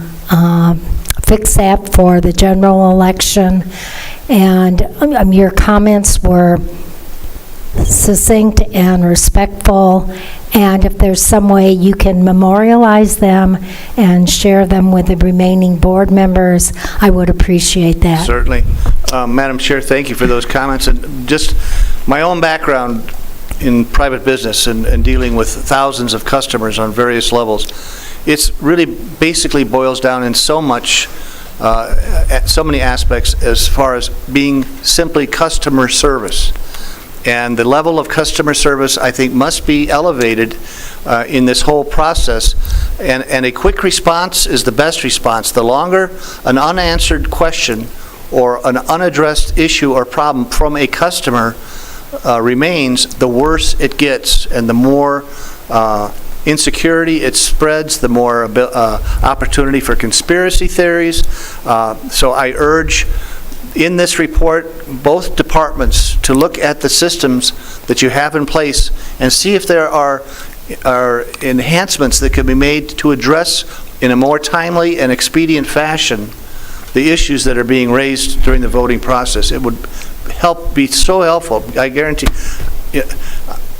[SPEAKER 3] fix that for the general election. And your comments were succinct and respectful, and if there's some way you can memorialize them and share them with the remaining board members, I would appreciate that.
[SPEAKER 4] Certainly. Madam Chair, thank you for those comments. And just my own background in private business and dealing with thousands of customers on various levels, it's really basically boils down in so many aspects as far as being simply customer service. And the level of customer service, I think, must be elevated in this whole process. And a quick response is the best response. The longer an unanswered question or an unaddressed issue or problem from a customer remains, the worse it gets, and the more insecurity it spreads, the more opportunity for conspiracy theories. So I urge in this report both departments to look at the systems that you have in place and see if there are enhancements that can be made to address in a more timely and expedient fashion the issues that are being raised during the voting process. It would be so helpful, I guarantee.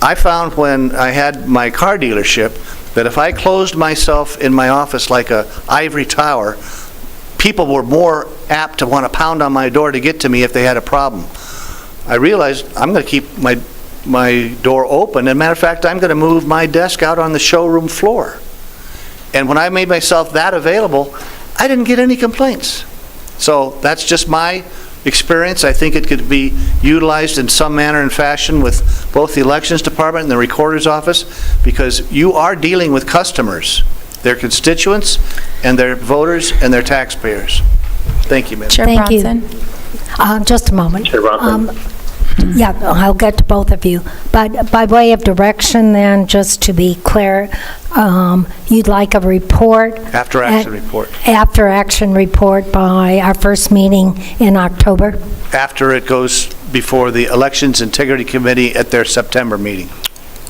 [SPEAKER 4] I found when I had my car dealership that if I closed myself in my office like a ivory tower, people were more apt to want to pound on my door to get to me if they had a problem. I realized I'm going to keep my door open. As a matter of fact, I'm going to move my desk out on the showroom floor. And when I made myself that available, I didn't get any complaints. So that's just my experience. I think it could be utilized in some manner and fashion with both the Elections Department and the Recorder's Office, because you are dealing with customers, their constituents, and their voters, and their taxpayers. Thank you, Madam.
[SPEAKER 3] Chair
[SPEAKER 13] Thank you.
[SPEAKER 3] Bronson.
[SPEAKER 13] Just a moment.
[SPEAKER 12] Chair Bronson.
[SPEAKER 13] Yeah, I'll get to both of you. But by way of direction then, just to be clear, you'd like a report?
[SPEAKER 4] After-action report.
[SPEAKER 13] After-action report by our first meeting in October?
[SPEAKER 4] After it goes before the Elections Integrity Committee at their September meeting.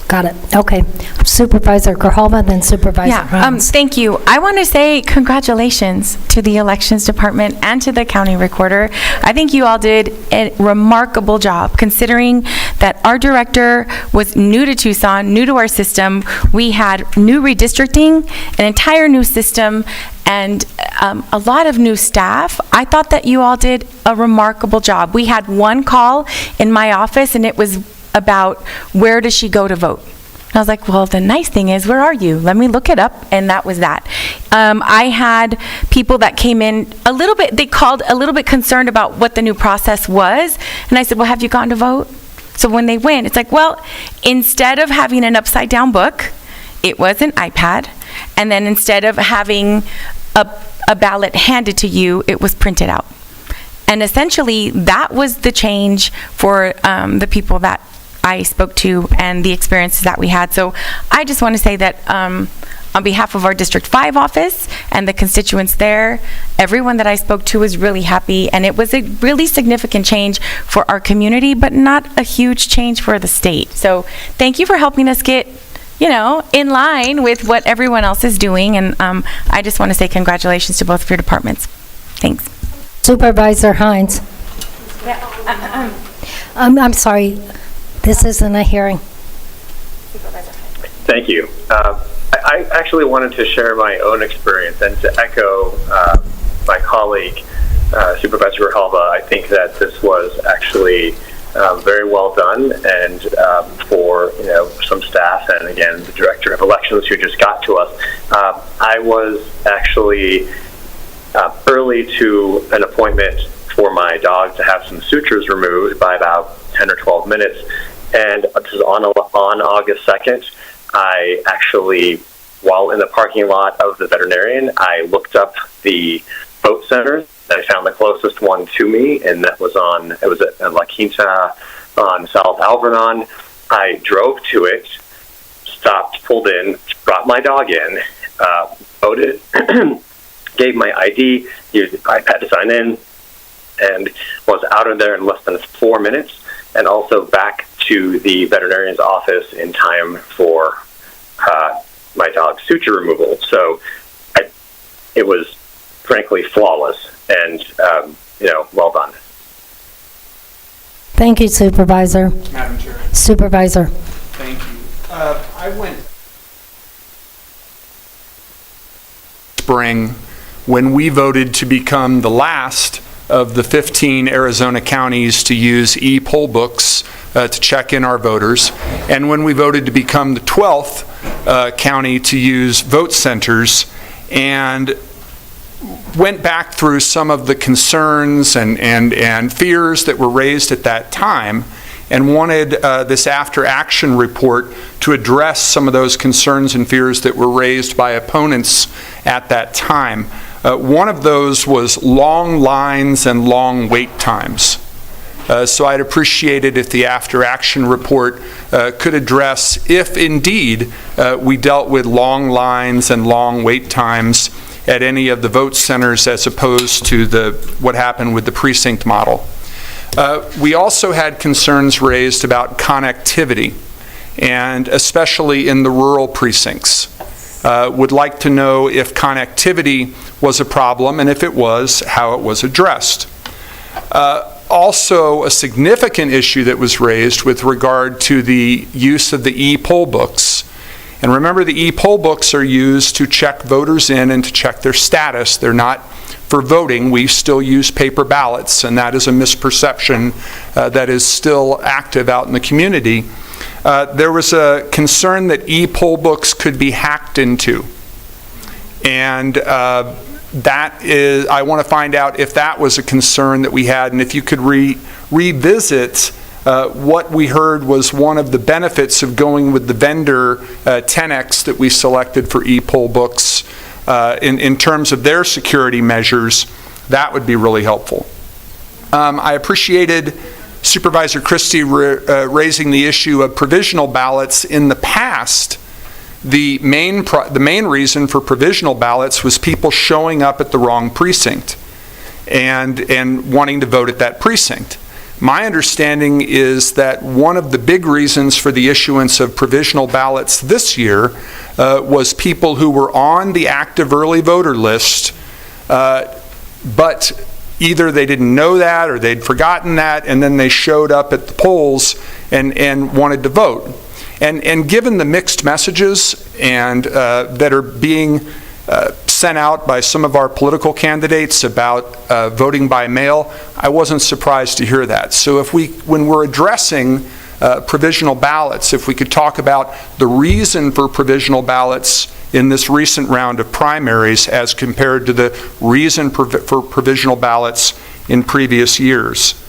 [SPEAKER 13] Got it. Okay. Supervisor Grijalva, then Supervisor Hines.
[SPEAKER 14] Thank you. I want to say congratulations to the Elections Department and to the County Recorder. I think you all did a remarkable job, considering that our director was new to Tucson, new to our system. We had new redistricting, an entire new system, and a lot of new staff. I thought that you all did a remarkable job. We had one call in my office, and it was about where does she go to vote. And I was like, well, the nice thing is, where are you? Let me look it up, and that was that. I had people that came in a little bit, they called a little bit concerned about what the new process was, and I said, well, have you gone to vote? So when they went, it's like, well, instead of having an upside-down book, it was an iPad, and then instead of having a ballot handed to you, it was printed out. And essentially, that was the change for the people that I spoke to and the experiences that we had. So I just want to say that on behalf of our District 5 office and the constituents there, everyone that I spoke to was really happy, and it was a really significant change for our community, but not a huge change for the state. So thank you for helping us get, in line with what everyone else is doing, and I just want to say congratulations to both of your departments. Thanks.
[SPEAKER 13] Supervisor Hines. I'm sorry, this isn't a hearing.
[SPEAKER 12] Thank you. I actually wanted to share my own experience and to echo my colleague, Supervisor Grijalva. I think that this was actually very well done, and for some staff, and again the Director of Elections who just got to us. I was actually early to an appointment for my dog to have some sutures removed by about 10 or 12 minutes, and this is on August 2nd. I actually, while in the parking lot of the veterinarian, I looked up the vote centers. I found the closest one to me, and that was at La Quinta on South Alvernon. I drove to it, stopped, pulled in, brought my dog in, voted, gave my ID, used the iPad to sign in, and was out of there in less than 4 minutes, and also back to the veterinarian's office in time for my dog's suture removal. So it was frankly flawless, and well done.
[SPEAKER 13] Thank you, Supervisor.
[SPEAKER 15] Madam Chair.
[SPEAKER 13] Supervisor.
[SPEAKER 15] Thank you. I went spring when we voted to become the last of the 15 Arizona counties to use e-poll books to check in our voters, and when we voted to become the 12th county to use vote centers, and went back through some of the concerns and fears that were raised at that time, and wanted this after-action report to address some of those concerns and fears that were raised by opponents at that time. One of those was long lines and long wait times. So I'd appreciate it if the after-action report could address if indeed we dealt with long lines and long wait times at any of the vote centers as opposed to what happened with the precinct model. We also had concerns raised about connectivity, and especially in the rural precincts. Would like to know if connectivity was a problem, and if it was, how it was addressed. Also, a significant issue that was raised with regard to the use of the e-poll books. And remember, the e-poll books are used to check voters in and to check their status. They're not for voting. We still use paper ballots, and that is a misperception that is still active out in the community. There was a concern that e-poll books could be hacked into. And that is, I want to find out if that was a concern that we had, and if you could revisit what we heard was one of the benefits of going with the vendor 10X that we selected for e-poll books in terms of their security measures. That would be really helpful. I appreciated Supervisor Christie raising the issue of provisional ballots. In the past, the main reason for provisional ballots was people showing up at the wrong precinct and wanting to vote at that precinct. My understanding is that one of the big reasons for the issuance of provisional ballots this year was people who were on the active early voter list, but either they didn't know that or they'd forgotten that, and then they showed up at the polls and wanted to vote. And given the mixed messages and that are being sent out by some of our political candidates about voting by mail, I wasn't surprised to hear that. So when we're addressing provisional ballots, if we could talk about the reason for provisional ballots in this recent round of primaries as compared to the reason for provisional ballots in previous years.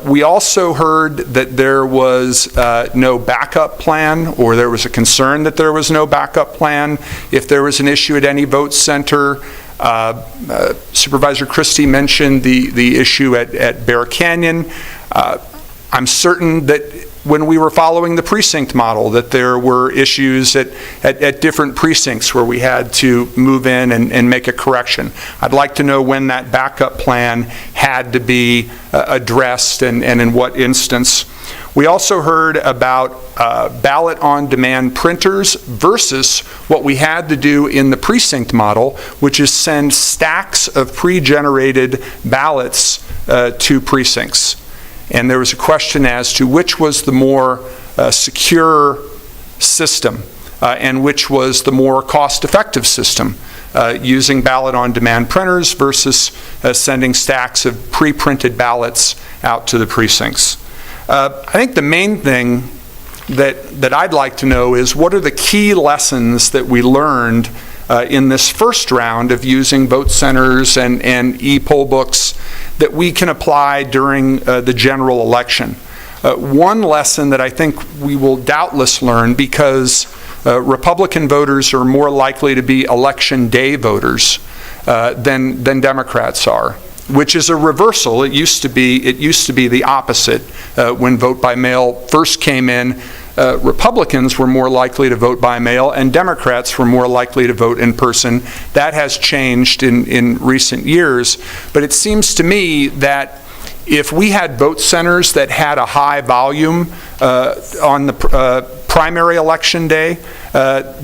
[SPEAKER 15] We also heard that there was no backup plan, or there was a concern that there was no backup plan if there was an issue at any vote center. Supervisor Christie mentioned the issue at Bear Canyon. I'm certain that when we were following the precinct model that there were issues at different precincts where we had to move in and make a correction. I'd like to know when that backup plan had to be addressed and in what instance. We also heard about ballot on demand printers versus what we had to do in the precinct model, which is send stacks of pre-generated ballots to precincts. And there was a question as to which was the more secure system and which was the more cost-effective system, using ballot-on-demand printers versus sending stacks of pre-printed ballots out to the precincts. I think the main thing that I'd like to know is what are the key lessons that we learned in this first round of using vote centers and e-poll books that we can apply during the general election. One lesson that I think we will doubtless learn, because Republican voters are more likely to be election day voters than Democrats are, which is a reversal. It used to be the opposite. When vote by mail first came in, Republicans were more likely to vote by mail and Democrats were more likely to vote in person. That has changed in recent years, but it seems to me that if we had vote centers that had a high volume on the primary election day,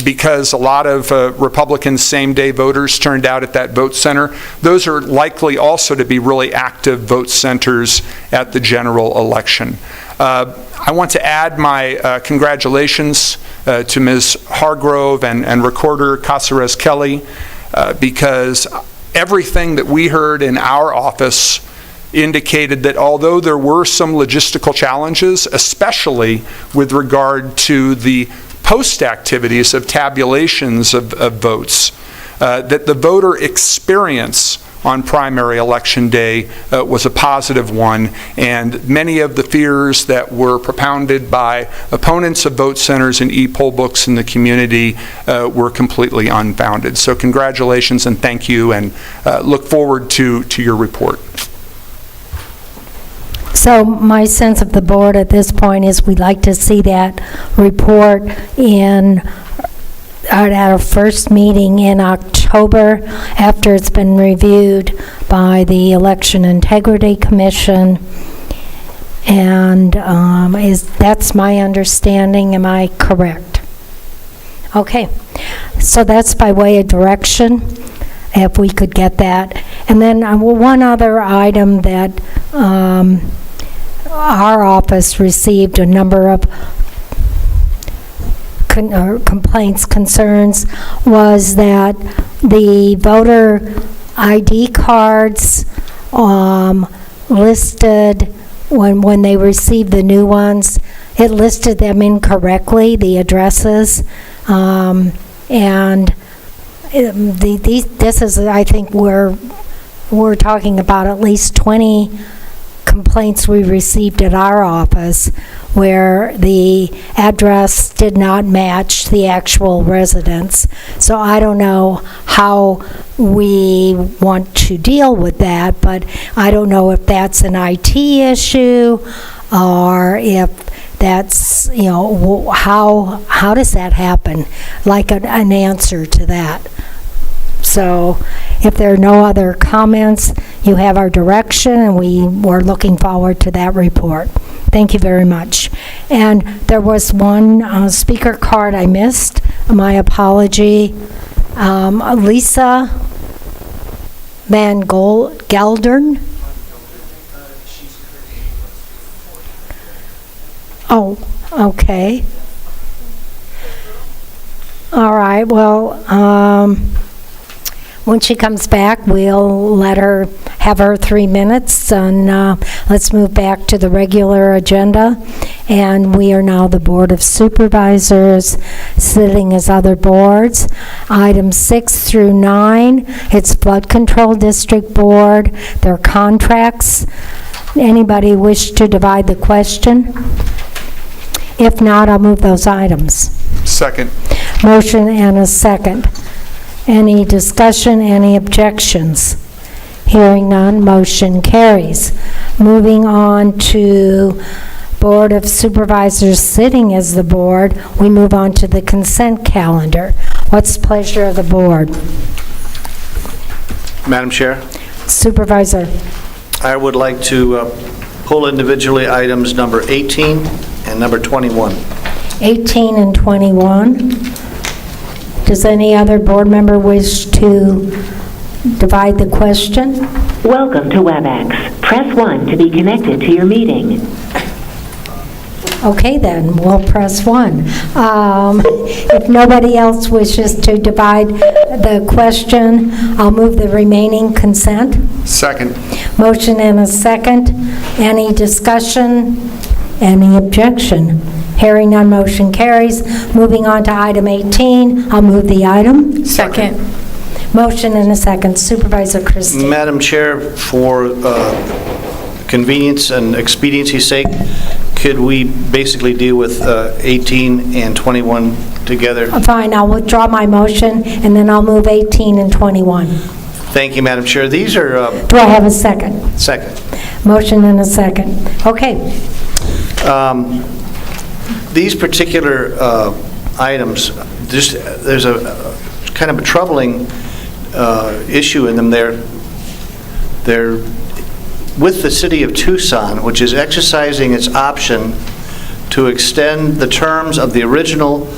[SPEAKER 15] because a lot of Republican same-day voters turned out at that vote center, those are likely also to be really active vote centers at the general election. I want to add my congratulations to Ms. Hargrove and Recorder Caceres Kelly, because everything that we heard in our office indicated that although there were some logistical challenges, especially with regard to the post activities of tabulations of votes, that the voter experience on primary election day was a positive one, and many of the fears that were propounded by opponents of vote centers and e-poll books in the community were completely unfounded. So congratulations and thank you, and look forward to your report.
[SPEAKER 13] So my sense of the board at this point is we'd like to see that report at our first meeting in October after it's been reviewed by the Election Integrity Commission. And that's my understanding. Am I correct? Okay. So that's by way of direction, if we could get that. And then one other item that our office received a number of complaints, concerns, was that the voter ID cards listed, when they received the new ones, it listed them incorrectly, the addresses, and this is, I think, we're talking about at least 20 complaints we received at our office where the address did not match the actual residence. So I don't know how we want to deal with that, but I don't know if that's an IT issue or if that's, how does that happen? Like an answer to that. So if there are no other comments, you have our direction, and we're looking forward to that report. Thank you very much. And there was one speaker card I missed. My apology. Lisa Van Geldern. Oh, okay. All right, well, when she comes back, we'll have her 3 minutes, and let's move back to the regular agenda. And we are now the Board of Supervisors, sitting as other boards. Items 6 through 9, it's Flood Control District Board, their contracts. Anybody wish to divide the question? If not, I'll move those items.
[SPEAKER 15] Second.
[SPEAKER 13] Motion and a second. Any discussion, any objections? Hearing none, motion carries. Moving on to Board of Supervisors sitting as the board, we move on to the consent calendar. What's the pleasure of the board?
[SPEAKER 4] Madam Chair,
[SPEAKER 13] Supervisor.
[SPEAKER 4] I would like to pull individually items number 18 and number 21.
[SPEAKER 13] 18 and 21. Does any other board member wish to divide the question?
[SPEAKER 16] Welcome to WebEx. Press 1 to be connected to your meeting.
[SPEAKER 13] Okay, then, we'll press 1. If nobody else wishes to divide the question, I'll move the remaining consent.
[SPEAKER 15] Second.
[SPEAKER 13] Motion and a second. Any discussion? Any objection? Hearing none, motion carries. Moving on to item 18, I'll move the item.
[SPEAKER 14] Second.
[SPEAKER 13] Motion and a second. Supervisor Christie.
[SPEAKER 4] Madam Chair, for convenience and expediency's sake, could we basically deal with 18 and 21 together?
[SPEAKER 13] Fine, I'll withdraw my motion, and then I'll move 18 and 21.
[SPEAKER 4] Thank you, Madam Chair. These are...
[SPEAKER 13] Do I have a second?
[SPEAKER 4] Second.
[SPEAKER 13] Motion and a second. Okay.
[SPEAKER 4] These particular items, there's a kind of a troubling issue in them. They're with the City of Tucson, which is exercising its option to extend the terms of the original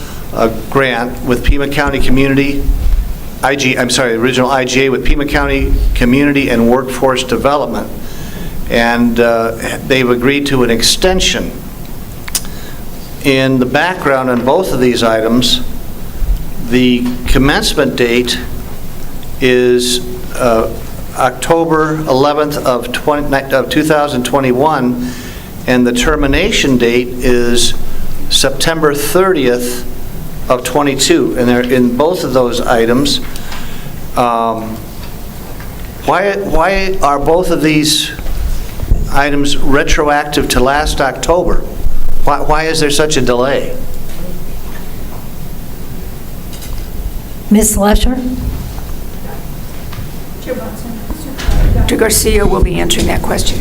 [SPEAKER 4] grant with Pima County Community, original IGA with Pima County Community and Workforce Development. And they've agreed to an extension. In the background on both of these items, the commencement date is October 11th of 2021, and the termination date is September 30th of 22. And in both of those items, Why are both of these items retroactive to last October? Why is there such a delay?
[SPEAKER 13] Ms. Lesher?
[SPEAKER 10] Dr. Garcia will be answering that question.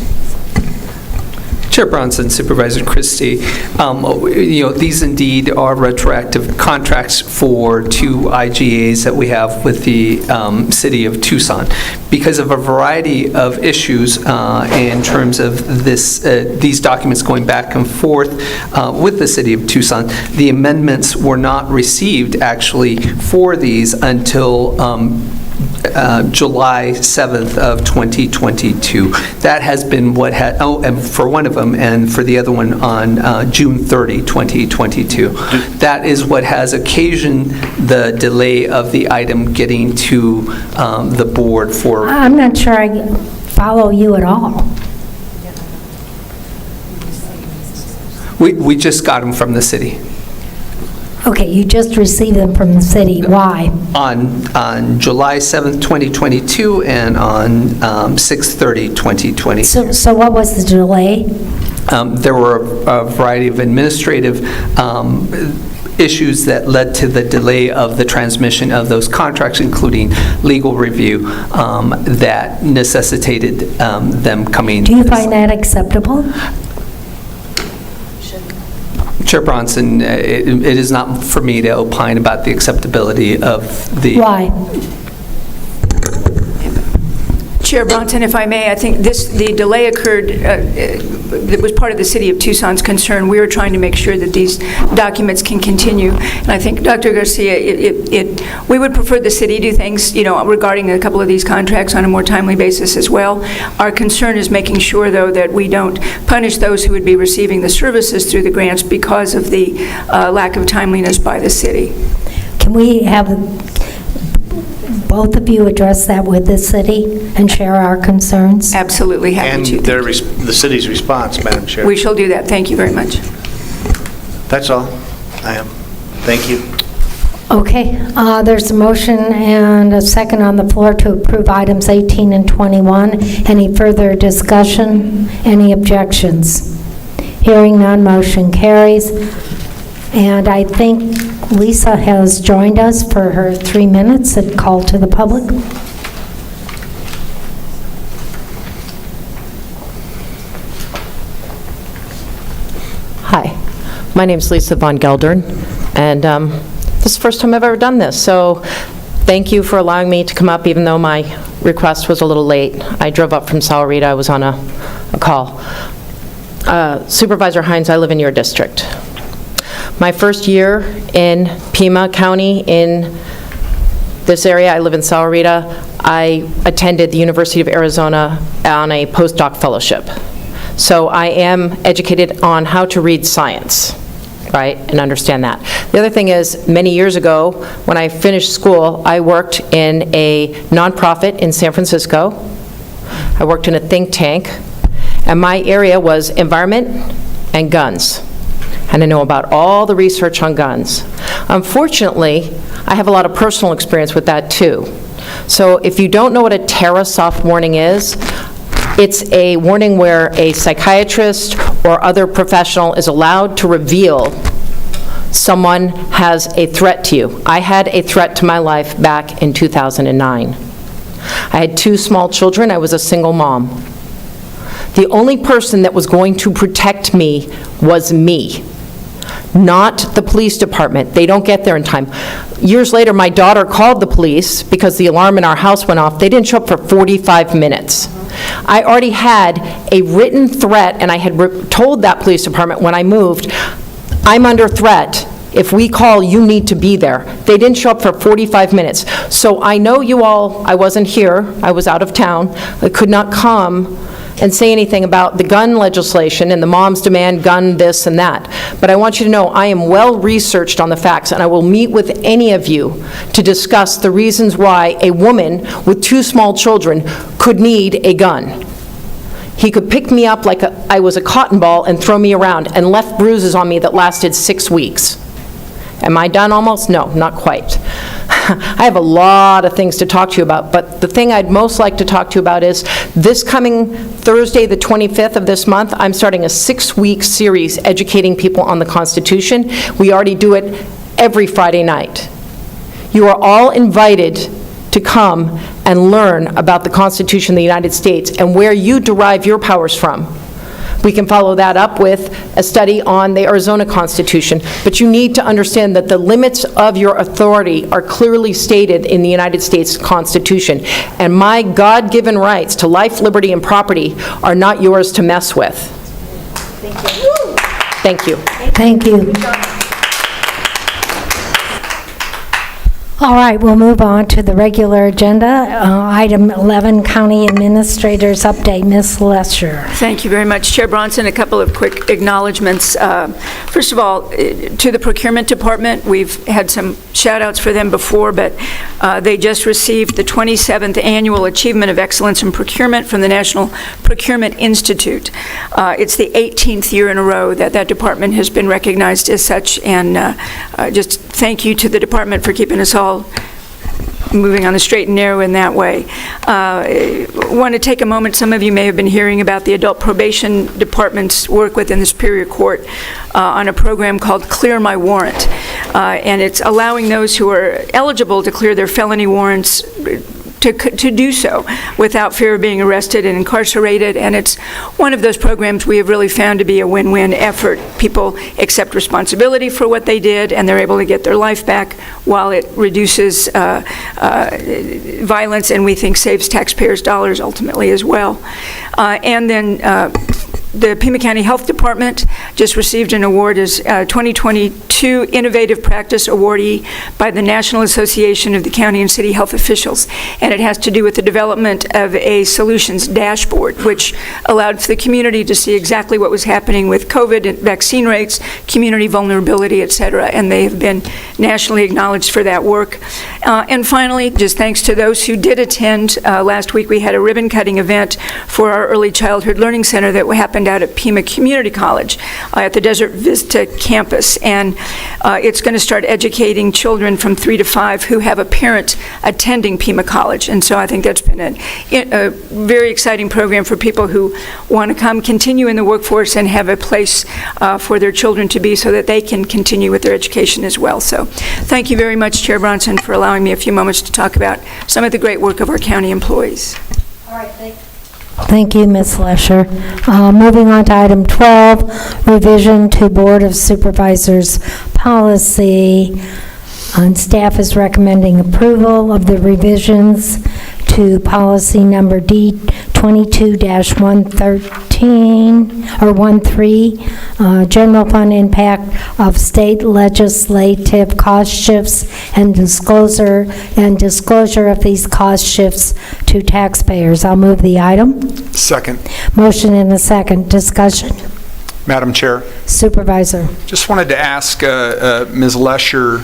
[SPEAKER 17] Chair Bronson, Supervisor Christie, these indeed are retroactive contracts for 2 IGAs that we have with the city of Tucson. Because of a variety of issues in terms of these documents going back and forth with the city of Tucson, the amendments were not received actually for these until July 7th of 2022. That has been what had, and for one of them, and for the other one on June 30, 2022. That is what has occasioned the delay of the item getting to the board for...
[SPEAKER 13] I'm not sure I follow you at all.
[SPEAKER 17] We just got them from the city.
[SPEAKER 13] Okay, you just received them from the city. Why?
[SPEAKER 17] On July 7th, 2022, and on 6/30/2020.
[SPEAKER 13] So what was the delay?
[SPEAKER 17] There were a variety of administrative issues that led to the delay of the transmission of those contracts, including legal review, that necessitated them coming.
[SPEAKER 13] Do you find that acceptable?
[SPEAKER 17] Chair Bronson, it is not for me to opine about the acceptability of the...
[SPEAKER 13] Why?
[SPEAKER 10] Chair Bronson, if I may, I think the delay occurred, that was part of the City of Tucson's concern. We were trying to make sure that these documents can continue. And I think, Dr. Garcia, we would prefer the city do things, regarding a couple of these contracts on a more timely basis as well. Our concern is making sure, though, that we don't punish those who would be receiving the services through the grants because of the lack of timeliness by the city.
[SPEAKER 13] Can we have both of you address that with the city and share our concerns?
[SPEAKER 10] Absolutely happy to.
[SPEAKER 4] And the city's response, Madam Chair.
[SPEAKER 10] We shall do that. Thank you very much.
[SPEAKER 4] That's all I am. Thank you.
[SPEAKER 13] Okay, there's a motion and a second on the floor to approve items 18 and 21. Any further discussion? Any objections? Hearing none, motion carries. And I think Lisa has joined us for her 3 minutes at call to the public.
[SPEAKER 18] Hi, my name's Lisa Von Geldern, and this is the first time I've ever done this, so thank you for allowing me to come up, even though my request was a little late. I drove up from Sahuarita. I was on a call. Supervisor Hines, I live in your district. My first year in Pima County in this area, I live in Sahuarita, I attended the University of Arizona on a postdoc fellowship. So I am educated on how to read science, right, and understand that. The other thing is, many years ago, when I finished school, I worked in a nonprofit in San Francisco. I worked in a think tank, and my area was environment and guns. And I know about all the research on guns. Unfortunately, I have a lot of personal experience with that too. So if you don't know what a TerraSoft warning is, it's a warning where a psychiatrist or other professional is allowed to reveal someone has a threat to you. I had a threat to my life back in 2009. I had 2 small children. I was a single mom. The only person that was going to protect me was me, not the police department. They don't get there in time. Years later, my daughter called the police because the alarm in our house went off. They didn't show up for 45 minutes. I already had a written threat, and I had told that police department when I moved, I'm under threat. If we call, you need to be there. They didn't show up for 45 minutes. So I know you all, I wasn't here, I was out of town, I could not come and say anything about the gun legislation and the moms demand gun this and that. But I want you to know I am well researched on the facts, and I will meet with any of you to discuss the reasons why a woman with 2 small children could need a gun. He could pick me up like I was a cotton ball and throw me around, and left bruises on me that lasted 6 weeks. Am I done almost? No, not quite. I have a lot of things to talk to you about, but the thing I'd most like to talk to you about is this coming Thursday, the 25th of this month, I'm starting a 6-week series educating people on the Constitution. We already do it every Friday night. You are all invited to come and learn about the Constitution of the United States and where you derive your powers from. We can follow that up with a study on the Arizona Constitution, but you need to understand that the limits of your authority are clearly stated in the United States Constitution, and my God-given rights to life, liberty, and property are not yours to mess with. Thank you.
[SPEAKER 13] Thank you. All right, we'll move on to the regular agenda. Item 11, County Administrator's Update. Ms. Lesher.
[SPEAKER 10] Thank you very much, Chair Bronson. A couple of quick acknowledgements. First of all, to the Procurement Department, we've had some shout-outs for them before, but they just received the 27th Annual Achievement of Excellence in Procurement from the National Procurement Institute. It's the 18th year in a row that that department has been recognized as such, and just thank you to the department for keeping us all moving on the straight and narrow in that way. I want to take a moment. Some of you may have been hearing about the Adult Probation Department's work within the Superior Court on a program called Clear My Warrant. And it's allowing those who are eligible to clear their felony warrants to do so without fear of being arrested and incarcerated. And it's one of those programs we have really found to be a win-win effort. People accept responsibility for what they did, and they're able to get their life back while it reduces violence, and we think saves taxpayers' dollars ultimately as well. And then the Pima County Health Department just received an award as 2022 Innovative Practice Awardee by the National Association of the County and City Health Officials, and it has to do with the development of a solutions dashboard, which allowed for the community to see exactly what was happening with COVID and vaccine rates, community vulnerability, et cetera, and they have been nationally acknowledged for that work. And finally, just thanks to those who did attend, last week we had a ribbon-cutting event for our Early Childhood Learning Center that happened out at Pima Community College at the Desert Vista campus, and it's going to start educating children from 3 to 5 who have a parent attending Pima College. And so I think that's been a very exciting program for people who want to come continue in the workforce and have a place for their children to be so that they can continue with their education as well. So thank you very much, Chair Bronson, for allowing me a few moments to talk about some of the great work of our county employees.
[SPEAKER 13] All right, thank you, Ms. Lesher. Moving on to item 12, revision to Board of Supervisors policy. And staff is recommending approval of the revisions to policy number D22-113 or 13, general fund impact of state legislative cost shifts and disclosure of these cost shifts to taxpayers. I'll move the item.
[SPEAKER 15] Second.
[SPEAKER 13] Motion and a second. Discussion.
[SPEAKER 15] Madam Chair.
[SPEAKER 13] Supervisor.
[SPEAKER 15] Just wanted to ask Ms. Lesher,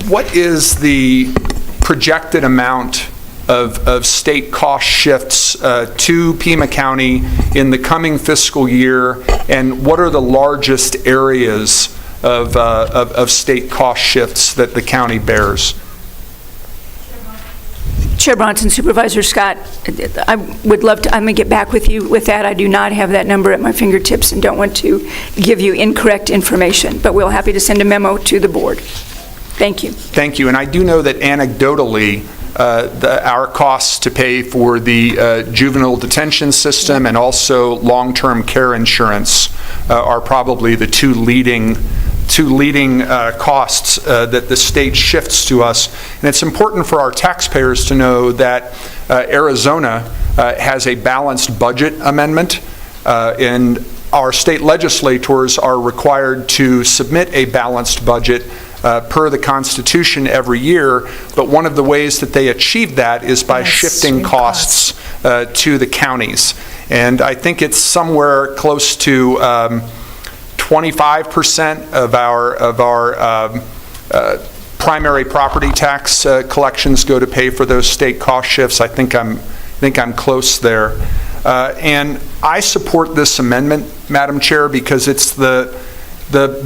[SPEAKER 15] what is the projected amount of state cost shifts to Pima County in the coming fiscal year, and what are the largest areas of state cost shifts that the county bears?
[SPEAKER 10] Chair Bronson, Supervisor Scott, I would love to, I'm going to get back with you with that. I do not have that number at my fingertips and don't want to give you incorrect information, but we're happy to send a memo to the board. Thank you.
[SPEAKER 15] Thank you. And I do know that anecdotally, our costs to pay for the juvenile detention system and also long-term care insurance are probably the two leading costs that the state shifts to us. And it's important for our taxpayers to know that Arizona has a balanced budget amendment, and our state legislators are required to submit a balanced budget per the Constitution every year, but one of the ways that they achieve that is by shifting costs to the counties. And I think it's somewhere close to 25% of our primary property tax collections go to pay for those state cost shifts. I think I'm close there. And I support this amendment, Madam Chair, because it's the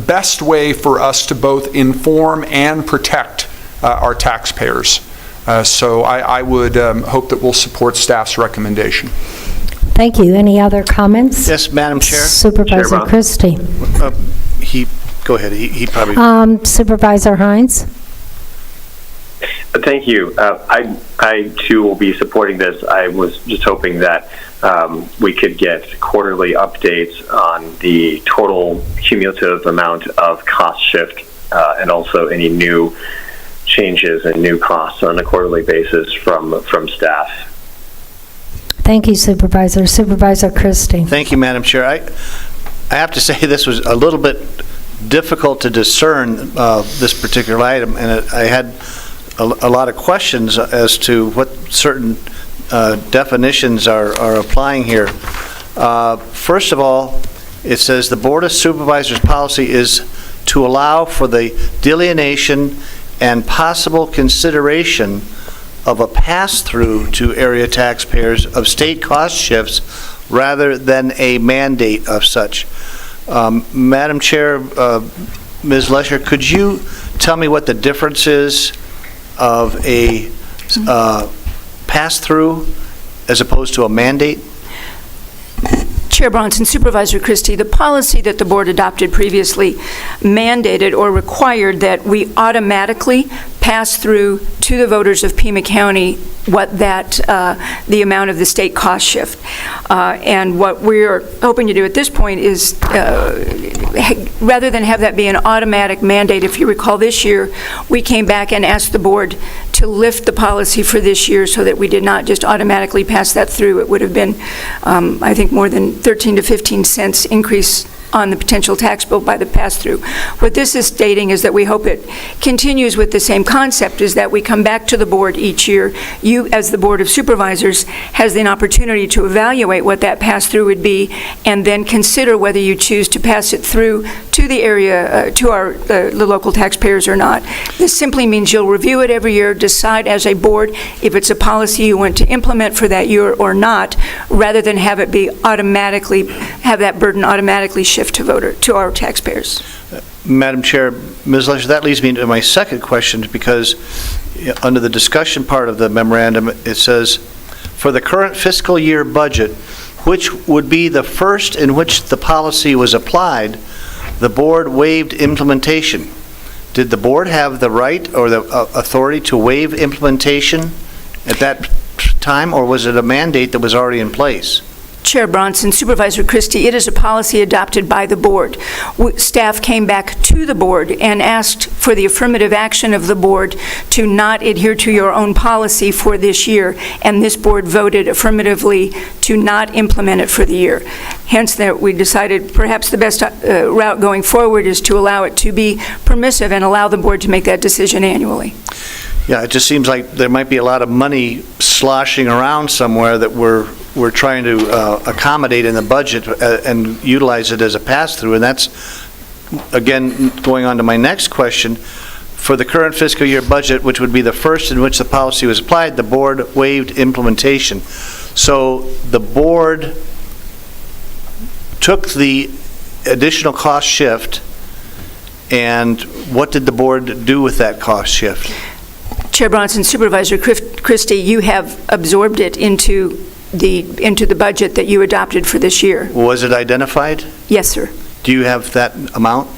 [SPEAKER 15] best way for us to both inform and protect our taxpayers. So I would hope that we'll support staff's recommendation.
[SPEAKER 13] Thank you. Any other comments?
[SPEAKER 4] Yes, Madam Chair.
[SPEAKER 13] Supervisor Christie.
[SPEAKER 4] Go ahead. He probably...
[SPEAKER 13] Supervisor Hines?
[SPEAKER 12] Thank you. I too will be supporting this. I was just hoping that we could get quarterly updates on the total cumulative amount of cost shift and also any new changes and new costs on a quarterly basis from staff.
[SPEAKER 13] Thank you, Supervisor. Supervisor Christie.
[SPEAKER 4] Thank you, Madam Chair. I have to say this was a little bit difficult to discern this particular item, and I had a lot of questions as to what certain definitions are applying here. First of all, it says the Board of Supervisors policy is to allow for the delineation and possible consideration of a pass-through to area taxpayers of state cost shifts rather than a mandate of such. Madam Chair, Ms. Lesher, could you tell me what the difference is of a pass-through as opposed to a mandate?
[SPEAKER 10] Chair Bronson, Supervisor Christie, the policy that the board adopted previously mandated or required that we automatically pass through to the voters of Pima County what the amount of the state cost shift. And what we're hoping to do at this point is, rather than have that be an automatic mandate, if you recall this year, we came back and asked the board to lift the policy for this year so that we did not just automatically pass that through. It would have been, I think, more than 13 to 15 cents increase on the potential tax bill by the pass-through. What this is stating is that we hope it continues with the same concept, is that we come back to the board each year. You, as the Board of Supervisors, has the opportunity to evaluate what that pass-through would be and then consider whether you choose to pass it through to the area, to the local taxpayers or not. This simply means you'll review it every year, decide as a board if it's a policy you want to implement for that year or not, rather than have it be automatically, have that burden automatically shift to our taxpayers.
[SPEAKER 4] Madam Chair, Ms. Lesher, that leads me to my second question, because under the discussion part of the memorandum, it says, for the current fiscal year budget, which would be the first in which the policy was applied, the board waived implementation. Did the board have the right or the authority to waive implementation at that time, or was it a mandate that was already in place?
[SPEAKER 10] Chair Bronson, Supervisor Christie, it is a policy adopted by the board. Staff came back to the board and asked for the affirmative action of the board to not adhere to your own policy for this year, and this board voted affirmatively to not implement it for the year. Hence, that we decided perhaps the best route going forward is to allow it to be permissive and allow the board to make that decision annually.
[SPEAKER 4] Yeah, it just seems like there might be a lot of money sloshing around somewhere that we're trying to accommodate in the budget and utilize it as a pass-through. And that's, again, going on to my next question. For the current fiscal year budget, which would be the first in which the policy was applied, the board waived implementation. So the board took the additional cost shift, and what did the board do with that cost shift?
[SPEAKER 10] Chair Bronson, Supervisor Christie, you have absorbed it into the budget that you adopted for this year.
[SPEAKER 4] Was it identified?
[SPEAKER 10] Yes, sir.
[SPEAKER 4] Do you have that amount?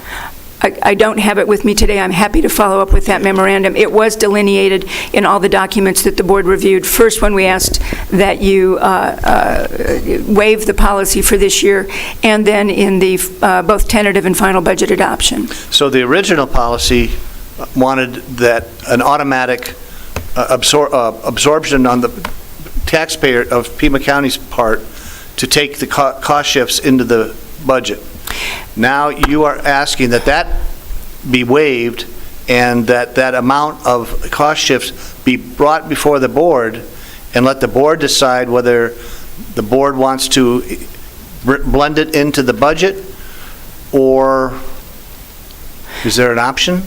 [SPEAKER 10] I don't have it with me today. I'm happy to follow up with that memorandum. It was delineated in all the documents that the board reviewed. First, when we asked that you waive the policy for this year, and then in the both tentative and final budget adoption.
[SPEAKER 4] So the original policy wanted that an automatic absorption on the taxpayer of Pima County's part to take the cost shifts into the budget. Now you are asking that that be waived and that amount of cost shifts be brought before the board and let the board decide whether the board wants to blend it into the budget, or is there an option?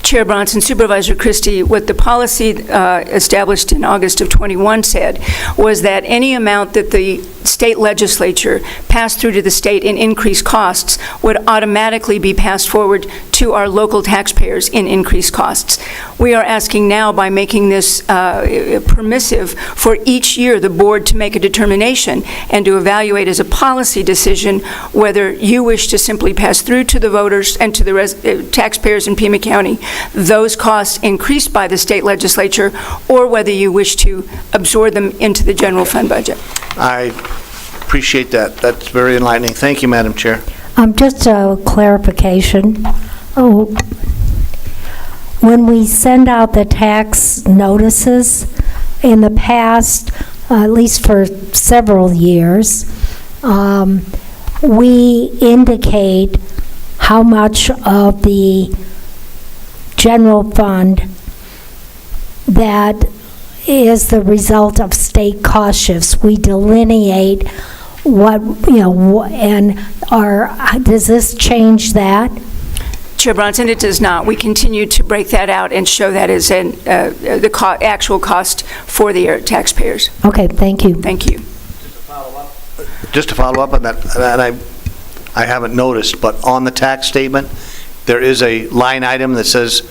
[SPEAKER 10] Chair Bronson, Supervisor Christie, what the policy established in August of '21 said was that any amount that the state legislature passed through to the state in increased costs would automatically be passed forward to our local taxpayers in increased costs. We are asking now, by making this permissive, for each year the board to make a determination and to evaluate as a policy decision whether you wish to simply pass through to the voters and to the taxpayers in Pima County those costs increased by the state legislature, or whether you wish to absorb them into the general fund budget.
[SPEAKER 4] I appreciate that. That's very enlightening. Thank you, Madam Chair.
[SPEAKER 13] Just a clarification. When we send out the tax notices, in the past, at least for several years, we indicate how much of the general fund that is the result of state cost shifts. We delineate what, and does this change that?
[SPEAKER 10] Chair Bronson, it does not. We continue to break that out and show that as the actual cost for the taxpayers.
[SPEAKER 13] Okay, thank you.
[SPEAKER 10] Thank you.
[SPEAKER 4] Just to follow up on that, and I haven't noticed, but on the tax statement, there is a line item that says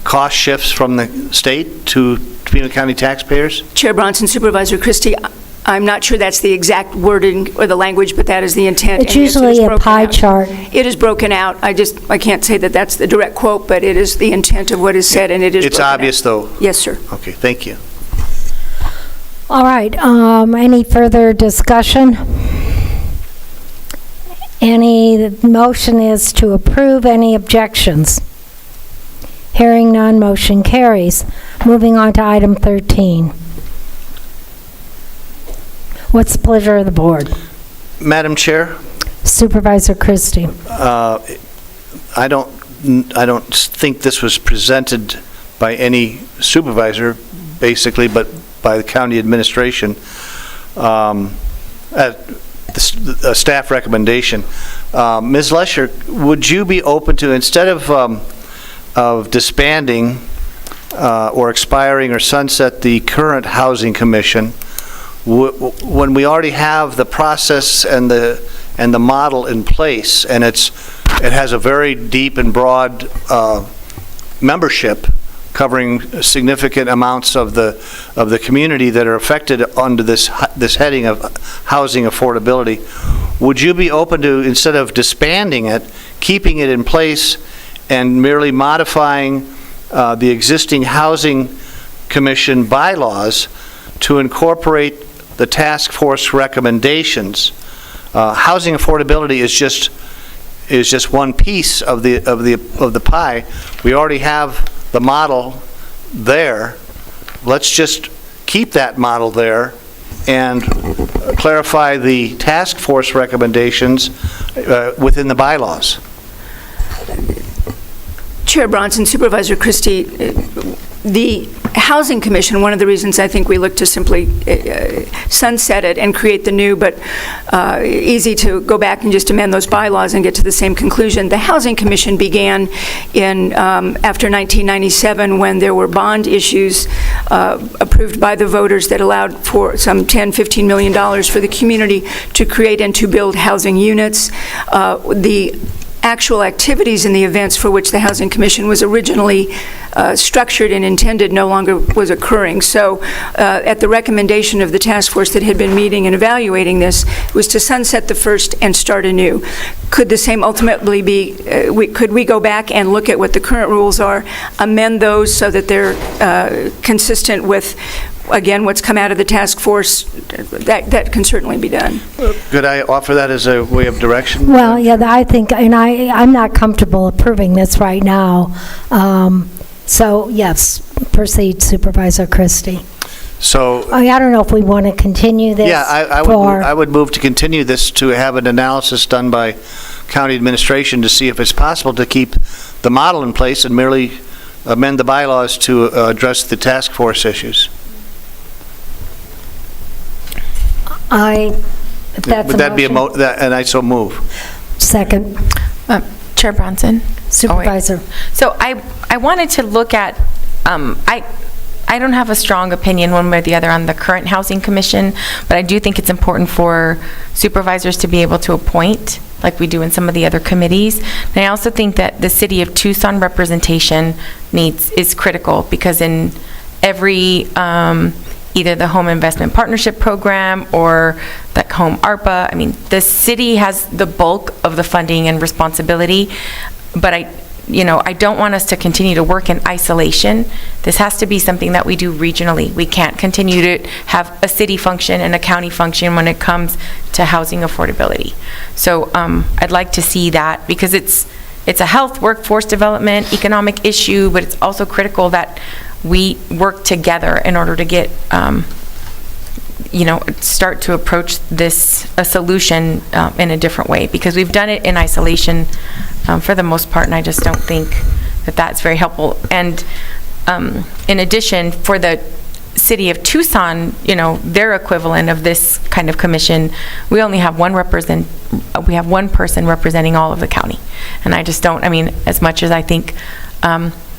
[SPEAKER 4] cost shifts from the state to Pima County taxpayers?
[SPEAKER 10] Chair Bronson, Supervisor Christie, I'm not sure that's the exact wording or the language, but that is the intent.
[SPEAKER 13] It's usually a pie chart.
[SPEAKER 10] It is broken out. I can't say that that's the direct quote, but it is the intent of what is said, and it is.
[SPEAKER 4] It's obvious, though.
[SPEAKER 10] Yes, sir.
[SPEAKER 4] Okay, thank you.
[SPEAKER 13] All right, any further discussion? The motion is to approve. Any objections? Hearing none, motion carries. Moving on to item 13. What's the pleasure of the board?
[SPEAKER 4] Madam Chair?
[SPEAKER 13] Supervisor Christie.
[SPEAKER 4] I don't think this was presented by any supervisor, basically, but by the county administration. A staff recommendation. Ms. Lesher, would you be open to, instead of disbanding or expiring or sunset the current Housing Commission, when we already have the process and the model in place, and it has a very deep and broad membership covering significant amounts of the community that are affected under this heading of housing affordability, would you be open to, instead of disbanding it, keeping it in place and merely modifying the existing Housing Commission bylaws to incorporate the task force recommendations? Housing affordability is just one piece of the pie. We already have the model there. Let's just keep that model there and clarify the task force recommendations within the bylaws.
[SPEAKER 10] Chair Bronson, Supervisor Christie, the Housing Commission, one of the reasons I think we look to simply sunset it and create the new, but easy to go back and just amend those bylaws and get to the same conclusion. The Housing Commission began after 1997, when there were bond issues approved by the voters that allowed for some $10–15 million for the community to create and to build housing units. The actual activities and the events for which the Housing Commission was originally structured and intended no longer was occurring. So at the recommendation of the task force that had been meeting and evaluating this, was to sunset the first and start anew. Could the same ultimately be, could we go back and look at what the current rules are, amend those so that they're consistent with, again, what's come out of the task force? That can certainly be done.
[SPEAKER 4] Could I offer that as a way of direction?
[SPEAKER 13] Well, yeah, I think, and I'm not comfortable approving this right now. So, yes, proceed, Supervisor Christie.
[SPEAKER 4] So,
[SPEAKER 13] I don't know if we want to continue this.
[SPEAKER 4] yeah, I would move to continue this, to have an analysis done by county administration to see if it's possible to keep the model in place and merely amend the bylaws to address the task force issues.
[SPEAKER 13] If that's
[SPEAKER 4] Would that be a and I so move.
[SPEAKER 13] Second.
[SPEAKER 14] Chair Bronson.
[SPEAKER 13] Supervisor.
[SPEAKER 14] So I wanted to look at, I I don't have a strong opinion one way or the other on the current Housing Commission, but I do think it's important for supervisors to be able to appoint, like we do in some of the other committees. And I also think that the City of Tucson representation is critical, because in every, either the Home Investment Partnership Program or the Home ARPA, I mean, the city has the bulk of the funding and responsibility, but I don't want us to continue to work in isolation. This has to be something that we do regionally. We can't continue to have a city function and a county function when it comes to housing affordability. So I'd like to see that, because it's a health, workforce development, economic issue, but it's also critical that we work together in order to get, start to approach a solution in a different way, because we've done it in isolation for the most part, and I just don't think that that's very helpful. And in addition, for the City of Tucson, their equivalent of this kind of commission, we only have one person representing all of the county. And I just don't, as much as I think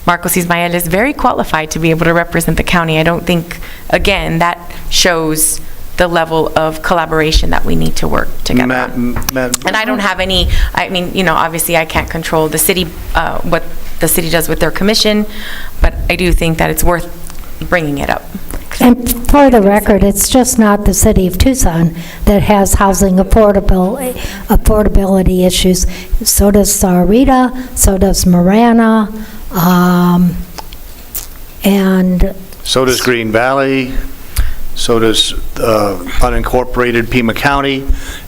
[SPEAKER 14] Marcos Ismael is very qualified to be able to represent the county, I don't think, again, that shows the level of collaboration that we need to work together on. And I don't have any, obviously I can't control the city, what the city does with their commission, but I do think that it's worth bringing it up.
[SPEAKER 13] And for the record, it's just not the City of Tucson that has housing affordability issues. So does Sahuarita, so does Marana, and
[SPEAKER 4] so does Green Valley, so does unincorporated Pima County,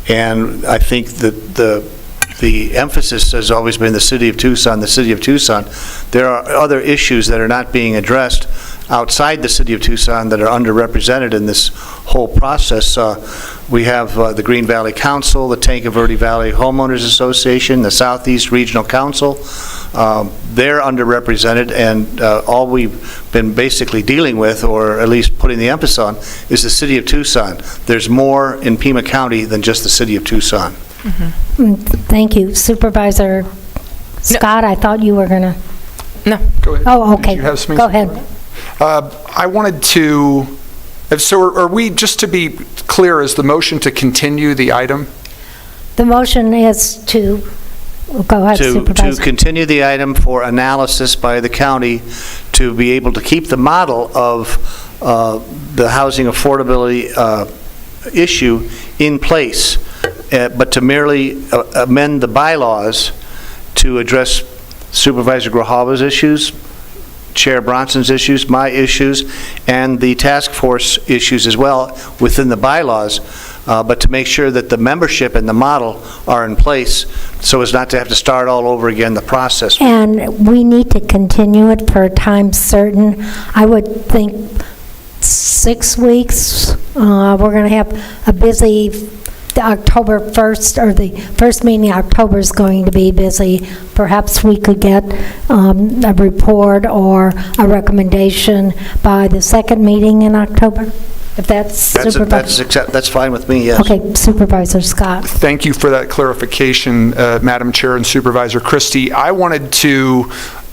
[SPEAKER 4] and I think that the emphasis has always been the City of Tucson, the City of Tucson. There are other issues that are not being addressed outside the City of Tucson that are underrepresented in this whole process. We have the Green Valley Council, the Tanque Verde Valley Homeowners Association, the Southeast Regional Council. They're underrepresented, and all we've been basically dealing with, or at least putting the emphasis on, is the City of Tucson. There's more in Pima County than just the City of Tucson.
[SPEAKER 13] Mm-hmm. Thank you. Supervisor Scott, I thought you were going to...
[SPEAKER 15] No, go ahead.
[SPEAKER 13] Oh, okay.
[SPEAKER 15] Did you have something?
[SPEAKER 13] Go ahead.
[SPEAKER 15] I wanted to, so are we, just to be clear, is the motion to continue the item?
[SPEAKER 13] The motion is to, go ahead, Supervisor.
[SPEAKER 4] To continue the item for analysis by the county to be able to keep the model of the housing affordability issue in place, but to merely amend the bylaws to address Supervisor Grijalva's issues, Chair Bronson's issues, my issues, and the task force issues as well within the bylaws, but to make sure that the membership and the model are in place so as not to have to start all over again the process.
[SPEAKER 13] And we need to continue it for a time certain. I would think 6 weeks. We're going to have a busy October 1st, or the first meeting in October is going to be busy. Perhaps we could get a report or a recommendation by the second meeting in October, if that's
[SPEAKER 4] that's fine with me, yes.
[SPEAKER 13] Okay, Supervisor Scott.
[SPEAKER 15] Thank you for that clarification, Madam Chair and Supervisor Christie. I wanted to,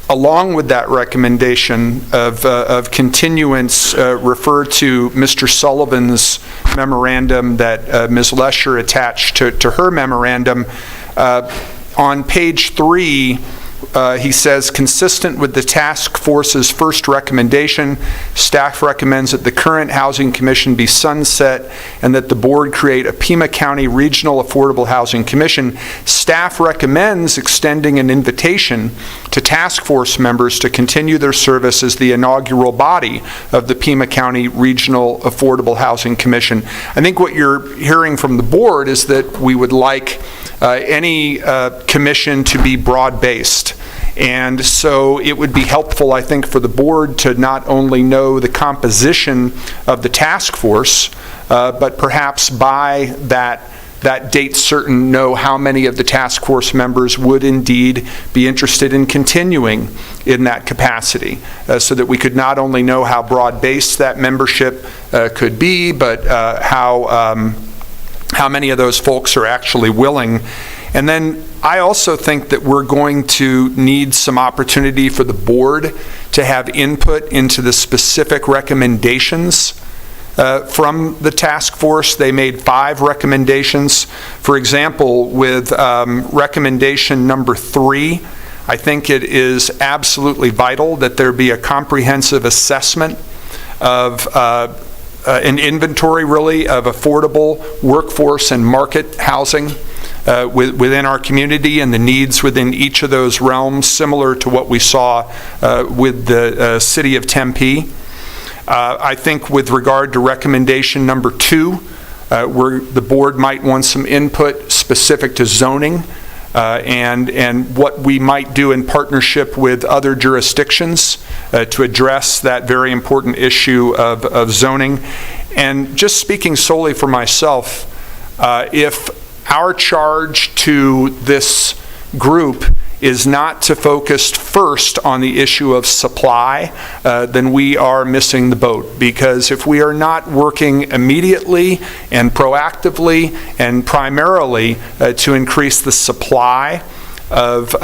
[SPEAKER 15] along with that recommendation of continuance, refer to Mr. Sullivan's memorandum that Ms. Lesher attached to her memorandum. On page 3, he says, consistent with the task force's first recommendation, staff recommends that the current Housing Commission be sunset and that the board create a Pima County Regional Affordable Housing Commission. Staff recommends extending an invitation to task force members to continue their service as the inaugural body of the Pima County Regional Affordable Housing Commission. I think what you're hearing from the board is that we would like any commission to be broad-based. And so it would be helpful, I think, for the board to not only know the composition of the task force, but perhaps by that date certain know how many of the task force members would indeed be interested in continuing in that capacity, so that we could not only know how broad-based that membership could be, but how many of those folks are actually willing. And then I also think that we're going to need some opportunity for the board to have input into the specific recommendations from the task force. They made 5 recommendations. For example, with recommendation number 3, I think it is absolutely vital that there be a comprehensive assessment of an inventory, really, of affordable workforce and market housing within our community and the needs within each of those realms, similar to what we saw with the city of Tempe. I think with regard to recommendation number 2, where the board might want some input specific to zoning and what we might do in partnership with other jurisdictions to address that very important issue of zoning. And just speaking solely for myself, if our charge to this group is not to focus first on the issue of supply, then we are missing the boat. Because if we are not working immediately and proactively and primarily to increase the supply of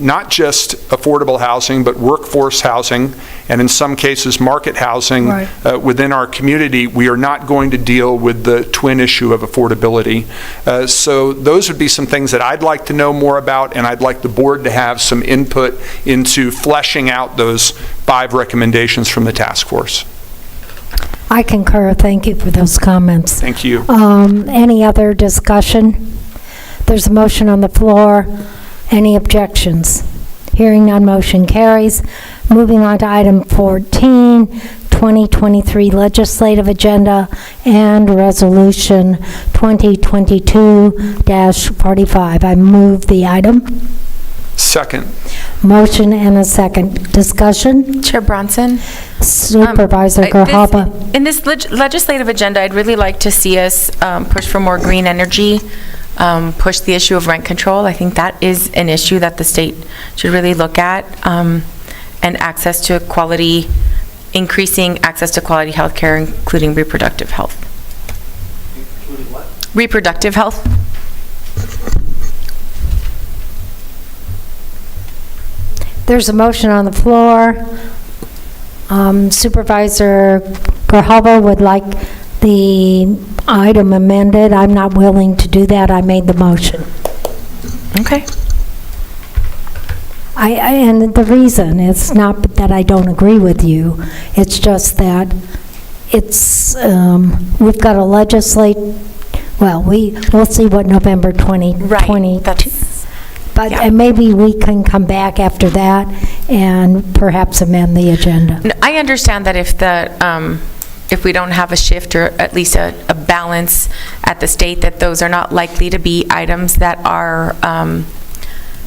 [SPEAKER 15] not just affordable housing, but workforce housing, and in some cases market housing within our community, we are not going to deal with the twin issue of affordability. So those would be some things that I'd like to know more about, and I'd like the board to have some input into fleshing out those 5 recommendations from the task force.
[SPEAKER 13] I concur. Thank you for those comments.
[SPEAKER 15] Thank you.
[SPEAKER 13] Any other discussion? There's a motion on the floor. Any objections? Hearing none, motion carries. Moving on to item 14, 2023 legislative agenda and resolution 2022-45. I move the item.
[SPEAKER 15] Second.
[SPEAKER 13] Motion and a second. Discussion?
[SPEAKER 14] Chair Bronson?
[SPEAKER 13] Supervisor Grijalva.
[SPEAKER 14] In this legislative agenda, I'd really like to see us push for more green energy, push the issue of rent control. I think that is an issue that the state should really look at, and access to quality, increasing access to quality health care, including reproductive health. Including what? Reproductive health.
[SPEAKER 13] There's a motion on the floor. Supervisor Grijalva would like the item amended. I'm not willing to do that. I made the motion.
[SPEAKER 14] Okay.
[SPEAKER 13] And the reason, it's not that I don't agree with you, it's just that it's, we've got to legislate, well, we'll see what November 2020. But and maybe we can come back after that and perhaps amend the agenda.
[SPEAKER 14] I understand that if we don't have a shift or at least a balance at the state, that those are not likely to be items that are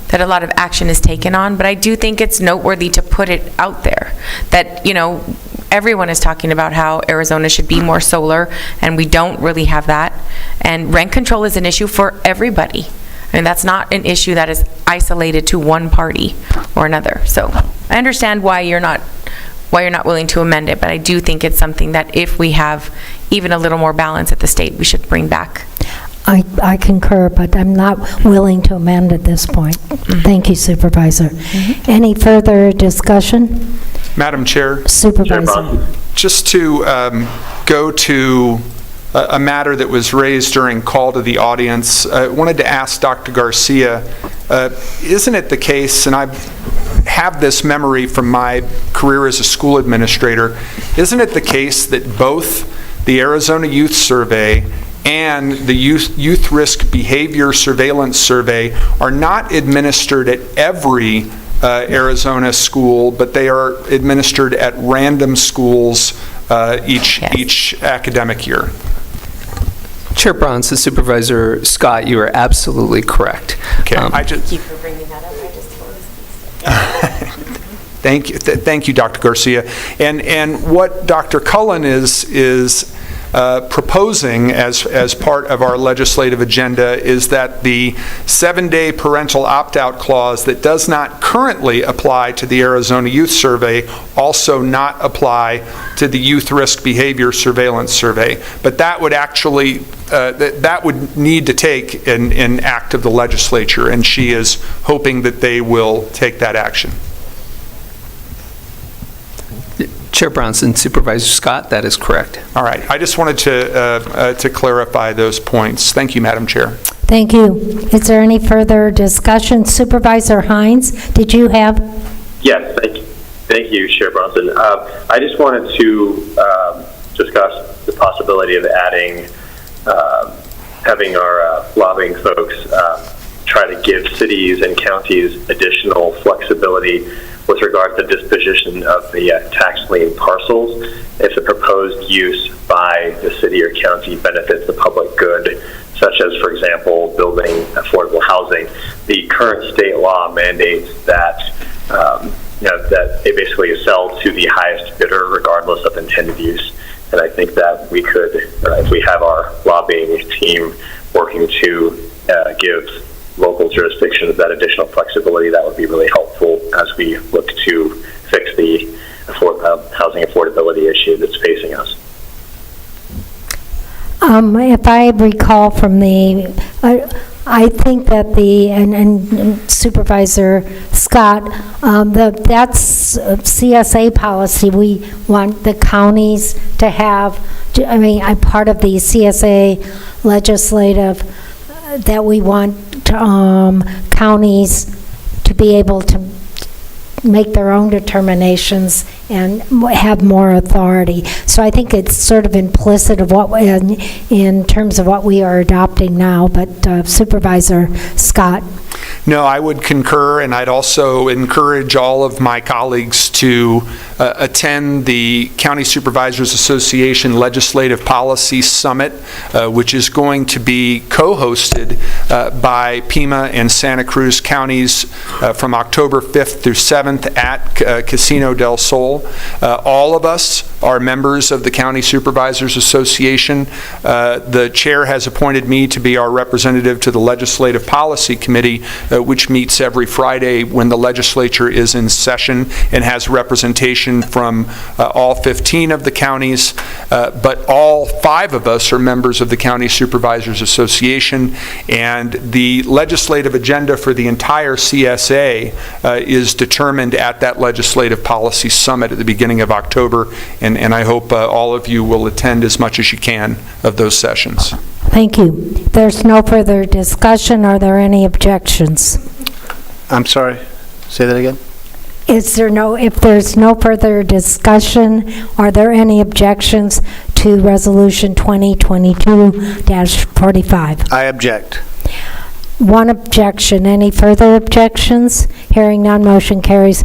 [SPEAKER 14] that a lot of action is taken on. But I do think it's noteworthy to put it out there that, you know, everyone is talking about how Arizona should be more solar, and we don't really have that. And rent control is an issue for everybody. And that's not an issue that is isolated to one party or another. So I understand why you're not willing to amend it, but I do think it's something that if we have even a little more balance at the state, we should bring back.
[SPEAKER 13] I concur, but I'm not willing to amend at this point. Thank you, Supervisor. Any further discussion?
[SPEAKER 15] Madam Chair.
[SPEAKER 13] Supervisor.
[SPEAKER 15] Just to go to a matter that was raised during call to the audience, I wanted to ask Dr. Garcia, isn't it the case, and I have this memory from my career as a school administrator, isn't it the case that both the Arizona Youth Survey and the Youth Risk Behavior Surveillance Survey are not administered at every Arizona school, but they are administered at random schools each academic year?
[SPEAKER 17] Chair Bronson, Supervisor Scott, you are absolutely correct.
[SPEAKER 15] Okay,
[SPEAKER 14] Thank you for bringing that up. I just
[SPEAKER 15] Thank you, Dr. Garcia. And what Dr. Cullen is proposing as part of our legislative agenda is that the 7-day parental opt-out clause that does not currently apply to the Arizona Youth Survey also not apply to the Youth Risk Behavior Surveillance Survey. But that would actually, that would need to take an act of the legislature, and she is hoping that they will take that action.
[SPEAKER 17] Chair Bronson, Supervisor Scott, that is correct.
[SPEAKER 15] All right. I just wanted to clarify those points. Thank you, Madam Chair.
[SPEAKER 13] Thank you. Is there any further discussion? Supervisor Hines, did you have?
[SPEAKER 12] Yes, thank you, Chair Bronson. I just wanted to discuss the possibility of having our lobbying folks try to give cities and counties additional flexibility with regard to disposition of the tax lien parcels if the proposed use by the city or county benefits the public good, such as, for example, building affordable housing. The current state law mandates that that they basically sell to the highest bidder regardless of intended use. And I think that we could, if we have our lobbying team working to give local jurisdictions that additional flexibility, that would be really helpful as we look to fix the housing affordability issue that's facing us.
[SPEAKER 13] If I recall from I think that and Supervisor Scott, that's CSA policy. We want the counties to have, I'm part of the CSA legislative that we want counties to be able to make their own determinations and have more authority. So I think it's sort of implicit of what in terms of what we are adopting now. But Supervisor Scott.
[SPEAKER 15] No, I would concur, and I'd also encourage all of my colleagues to attend the County Supervisors Association Legislative Policy Summit, which is going to be co-hosted by Pima and Santa Cruz counties from October 5th through 7th at Casino del Sol. All of us are members of the County Supervisors Association. The chair has appointed me to be our representative to the Legislative Policy Committee, which meets every Friday when the legislature is in session and has representation from all 15 of the counties, but all 5 of us are members of the County Supervisors Association, and the legislative agenda for the entire CSA is determined at that Legislative Policy Summit at the beginning of October, and I hope all of you will attend as much as you can of those sessions.
[SPEAKER 13] Thank you. There's no further discussion. Are there any objections?
[SPEAKER 4] I'm sorry. Say that again.
[SPEAKER 13] If there's no further discussion, are there any objections to Resolution 2022-45?
[SPEAKER 4] I object.
[SPEAKER 13] One objection. Any further objections? Hearing none, motion carries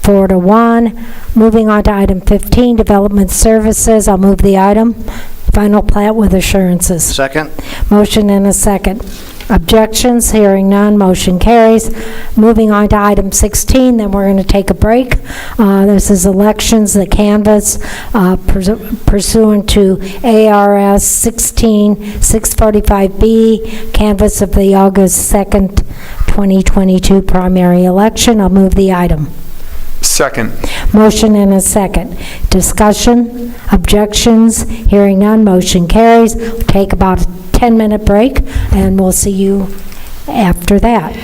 [SPEAKER 13] 4-1. Moving on to item 15, Development Services. I'll move the item. Final plat with assurances.
[SPEAKER 4] Second.
[SPEAKER 13] Motion and a second. Objections? Hearing none, motion carries. Moving on to item 16, then we're going to take a break. This is elections, the canvass pursuant to ARS 16645B, canvass of the August 2nd, 2022 primary election. I'll move the item.
[SPEAKER 15] Second.
[SPEAKER 13] Motion and a second. Discussion? Objections? Hearing none, motion carries. We'll take about a 10-minute break, and we'll see you after that.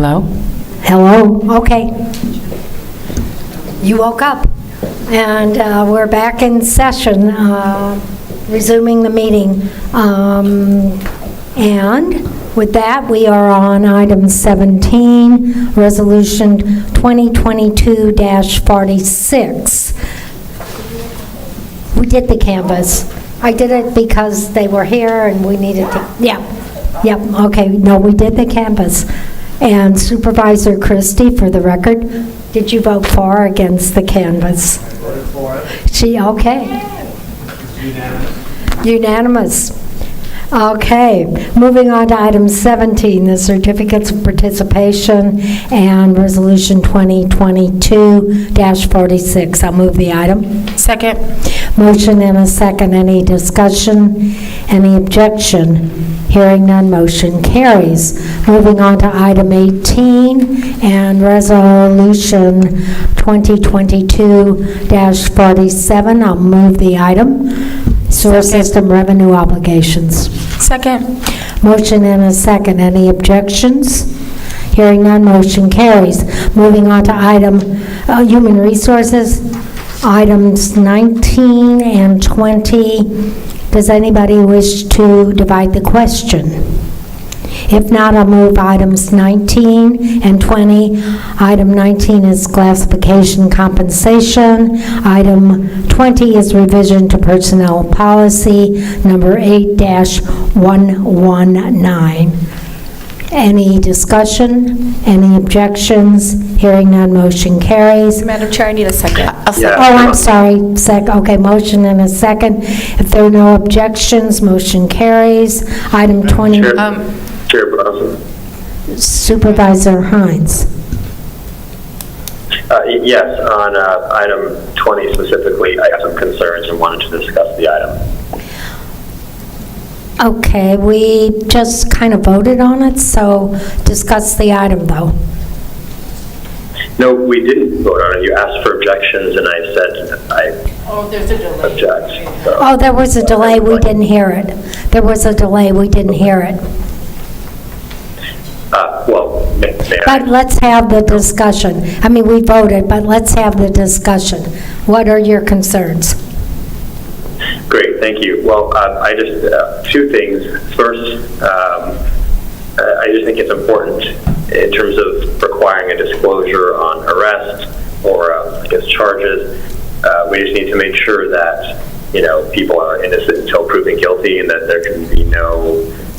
[SPEAKER 14] Hello?
[SPEAKER 13] Hello, okay. You woke up. And we're back in session, resuming the meeting. And with that, we are on item 17, Resolution 2022-46. We did the canvas. I did it because they were here and we needed to, Yep, okay, no, we did the canvas. And Supervisor Christie, for the record, did you vote for or against the canvas?
[SPEAKER 4] I voted for it.
[SPEAKER 13] Okay.
[SPEAKER 4] Unanimous.
[SPEAKER 13] Unanimous. Okay, moving on to item 17, the certificates of participation and Resolution 2022-46. I'll move the item.
[SPEAKER 14] Second.
[SPEAKER 13] Motion and a second. Any discussion? Any objection? Hearing none, motion carries. Moving on to item 18 and Resolution 2022-47. I'll move the item. Sewer system revenue obligations.
[SPEAKER 14] Second.
[SPEAKER 13] Motion and a second. Any objections? Hearing none, motion carries. Moving on to item human resources, items 19 and 20. Does anybody wish to divide the question? If not, I'll move items 19 and 20. Item 19 is classification compensation. Item 20 is revision to personnel policy number 8-119. Any discussion? Any objections? Hearing none, motion carries.
[SPEAKER 11] Madam Chair, I need a second.
[SPEAKER 13] I'm sorry, okay, motion and a second. If there are no objections, motion carries. Item 20.
[SPEAKER 12] Chair Bronson.
[SPEAKER 13] Supervisor Hines.
[SPEAKER 12] Yes, on item 20 specifically, I have some concerns and wanted to discuss the item.
[SPEAKER 13] Okay, we just kind of voted on it, so discuss the item, though.
[SPEAKER 12] No, we didn't vote on it. You asked for objections, and I said
[SPEAKER 11] There's a delay.
[SPEAKER 12] object. So.
[SPEAKER 13] Oh, there was a delay, we didn't hear it. There was a delay, we didn't hear it.
[SPEAKER 12] Well, may I?
[SPEAKER 13] But let's have the discussion. I mean, we voted, but let's have the discussion. What are your concerns?
[SPEAKER 12] Great, thank you. Well, I just, two things. First, I just think it's important in terms of requiring a disclosure on arrest or, I guess, charges. We just need to make sure that, people are innocent until proven guilty and that there can be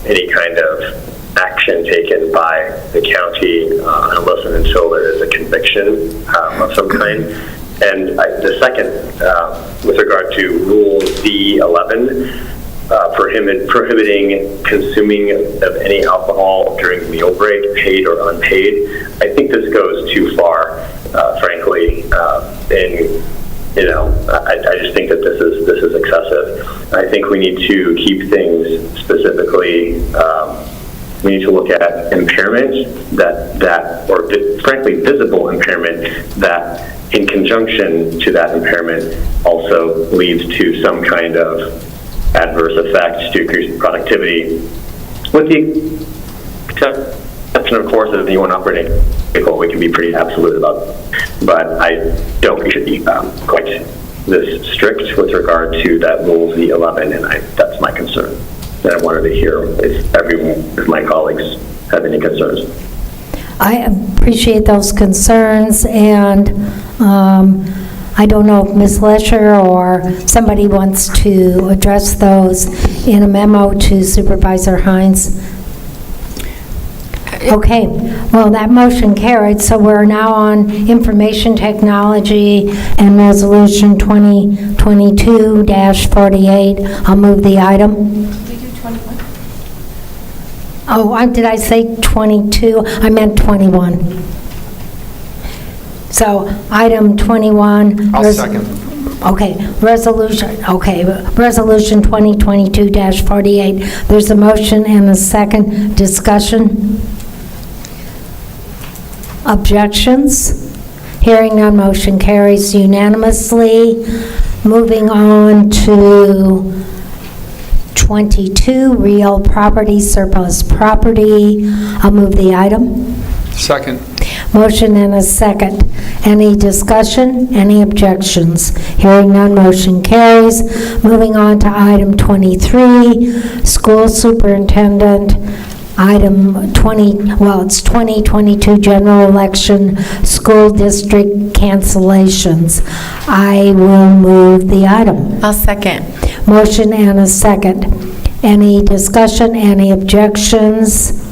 [SPEAKER 12] any kind of action taken by the county unless and until there is a conviction of some kind. And the second, with regard to Rule D11, prohibiting consuming of any alcohol during meal break, paid or unpaid, I think this goes too far, frankly. I just think that this is excessive. I think we need to keep things specifically. We need to look at impairment or frankly, visible impairment that, in conjunction to that impairment, also leads to some kind of adverse effect to increase productivity, with the exception, of course, of anyone operating a vehicle. We can be pretty absolute about, but I don't think we should be quite this strict with regard to that Rule D11, and that's my concern. And I wanted to hear if my colleagues have any concerns.
[SPEAKER 13] I appreciate those concerns, and I don't know if Ms. Lesher or somebody wants to address those in a memo to Supervisor Hines. Okay, well, that motion carried, so we're now on information technology and Resolution 2022-48. I'll move the item. Oh, did I say 22? I meant 21. So, item 21.
[SPEAKER 15] I'll second.
[SPEAKER 13] Okay, Resolution 2022-48. There's a motion and a second. Discussion? Objections? Hearing none, motion carries unanimously. Moving on to 22, real property, surplus property. I'll move the item.
[SPEAKER 15] Second.
[SPEAKER 13] Motion and a second. Any discussion? Any objections? Hearing none, motion carries. Moving on to item 23, school superintendent. Item 2022 general election, school district cancellations. I will move the item.
[SPEAKER 14] I'll second.
[SPEAKER 13] Motion and a second. Any discussion? Any objections?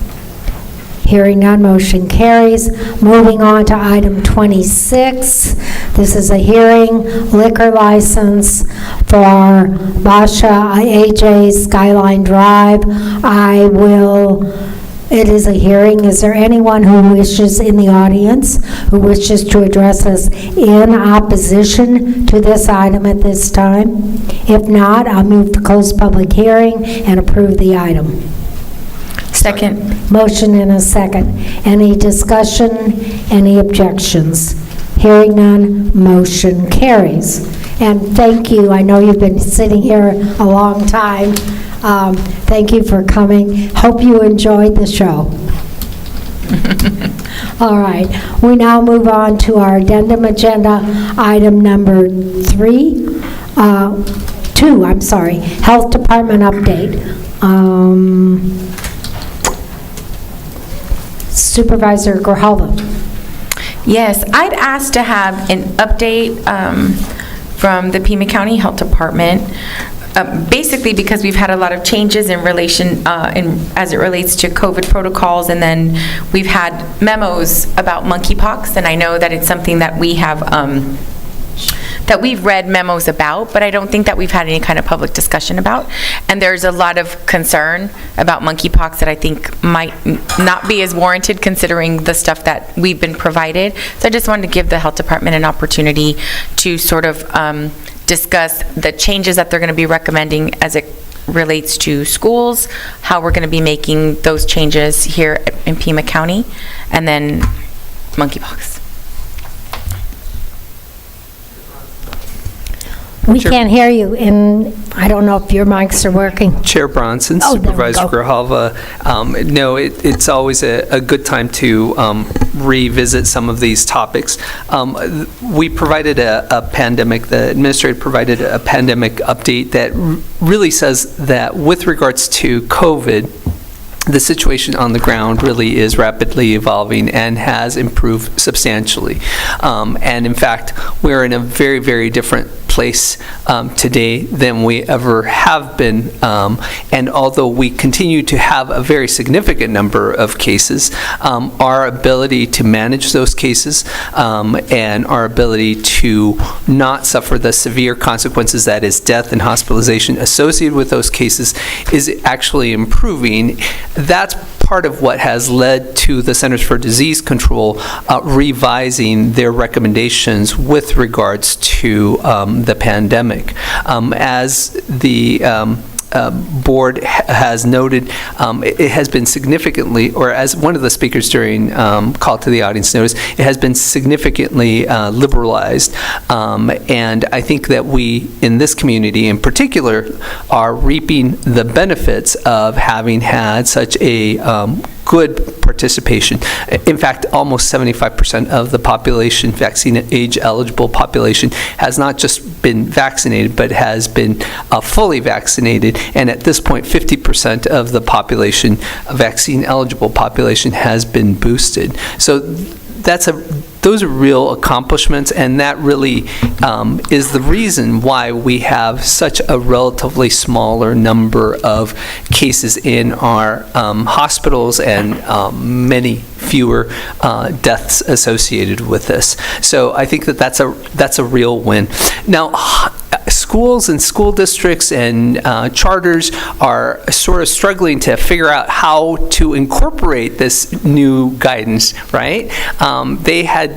[SPEAKER 13] Hearing none, motion carries. Moving on to item 26. This is a hearing, liquor license for Basha AJ Skyline Drive. It is a hearing. Is there anyone who wishes in the audience who wishes to address us in opposition to this item at this time? If not, I'll move to close public hearing and approve the item.
[SPEAKER 14] Second.
[SPEAKER 13] Motion and a second. Any discussion? Any objections? Hearing none, motion carries. And thank you. I know you've been sitting here a long time. Thank you for coming. Hope you enjoyed the show. All right. We now move on to our addendum agenda, item number 2, Health Department update. Supervisor Grijalva.
[SPEAKER 14] Yes, I'd asked to have an update from the Pima County Health Department, basically because we've had a lot of changes in relation, as it relates to COVID protocols, and then we've had memos about monkeypox, and I know that it's something that we have, that we've read memos about, but I don't think that we've had any kind of public discussion about. And there's a lot of concern about monkeypox that I think might not be as warranted considering the stuff that we've been provided. So I just wanted to give the health department an opportunity to sort of discuss the changes that they're going to be recommending as it relates to schools, how we're going to be making those changes here in Pima County, and then monkeypox.
[SPEAKER 13] We can't hear you, and I don't know if your mics are working.
[SPEAKER 17] Chair Bronson,
[SPEAKER 13] Oh, there we
[SPEAKER 17] Supervisor
[SPEAKER 13] go.
[SPEAKER 17] Grijalva, no, it's always a good time to revisit some of these topics. We provided a pandemic, the administrator provided a pandemic update that really says that with regards to COVID, the situation on the ground really is rapidly evolving and has improved substantially. And in fact, we're in a very, very different place today than we ever have been. And although we continue to have a very significant number of cases, our ability to manage those cases and our ability to not suffer the severe consequences, that is death and hospitalization associated with those cases, is actually improving. That's part of what has led to the Centers for Disease Control revising their recommendations with regards to the pandemic. As the board has noted, it has been significantly, or as one of the speakers during call to the audience noticed, it has been significantly liberalized. And I think that we, in this community in particular, are reaping the benefits of having had such a good participation. In fact, almost 75% of the population, vaccine age eligible population, has not just been vaccinated, but has been fully vaccinated. And at this point, 50% of the population, vaccine eligible population, has been boosted. So those are real accomplishments, and that really is the reason why we have such a relatively smaller number of cases in our hospitals and many fewer deaths associated with this. So I think that that's a real win. Now, schools and school districts and charters are sort of struggling to figure out how to incorporate this new guidance, right? They had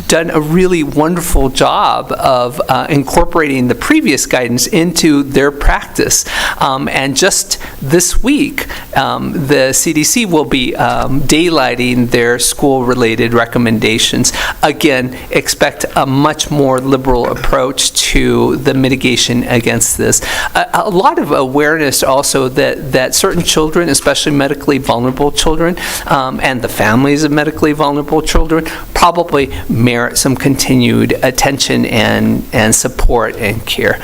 [SPEAKER 17] done a really wonderful job of incorporating the previous guidance into their practice. And just this week, the CDC will be daylighting their school-related recommendations. Again, expect a much more liberal approach to the mitigation against this. A lot of awareness also that certain children, especially medically vulnerable children, and the families of medically vulnerable children, probably merit some continued attention and support and care.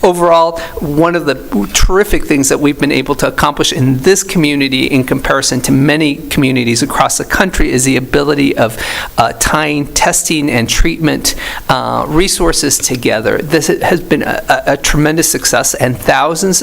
[SPEAKER 17] Overall, one of the terrific things that we've been able to accomplish in this community in comparison to many communities across the country is the ability of tying testing and treatment resources together. This has been a tremendous success, and thousands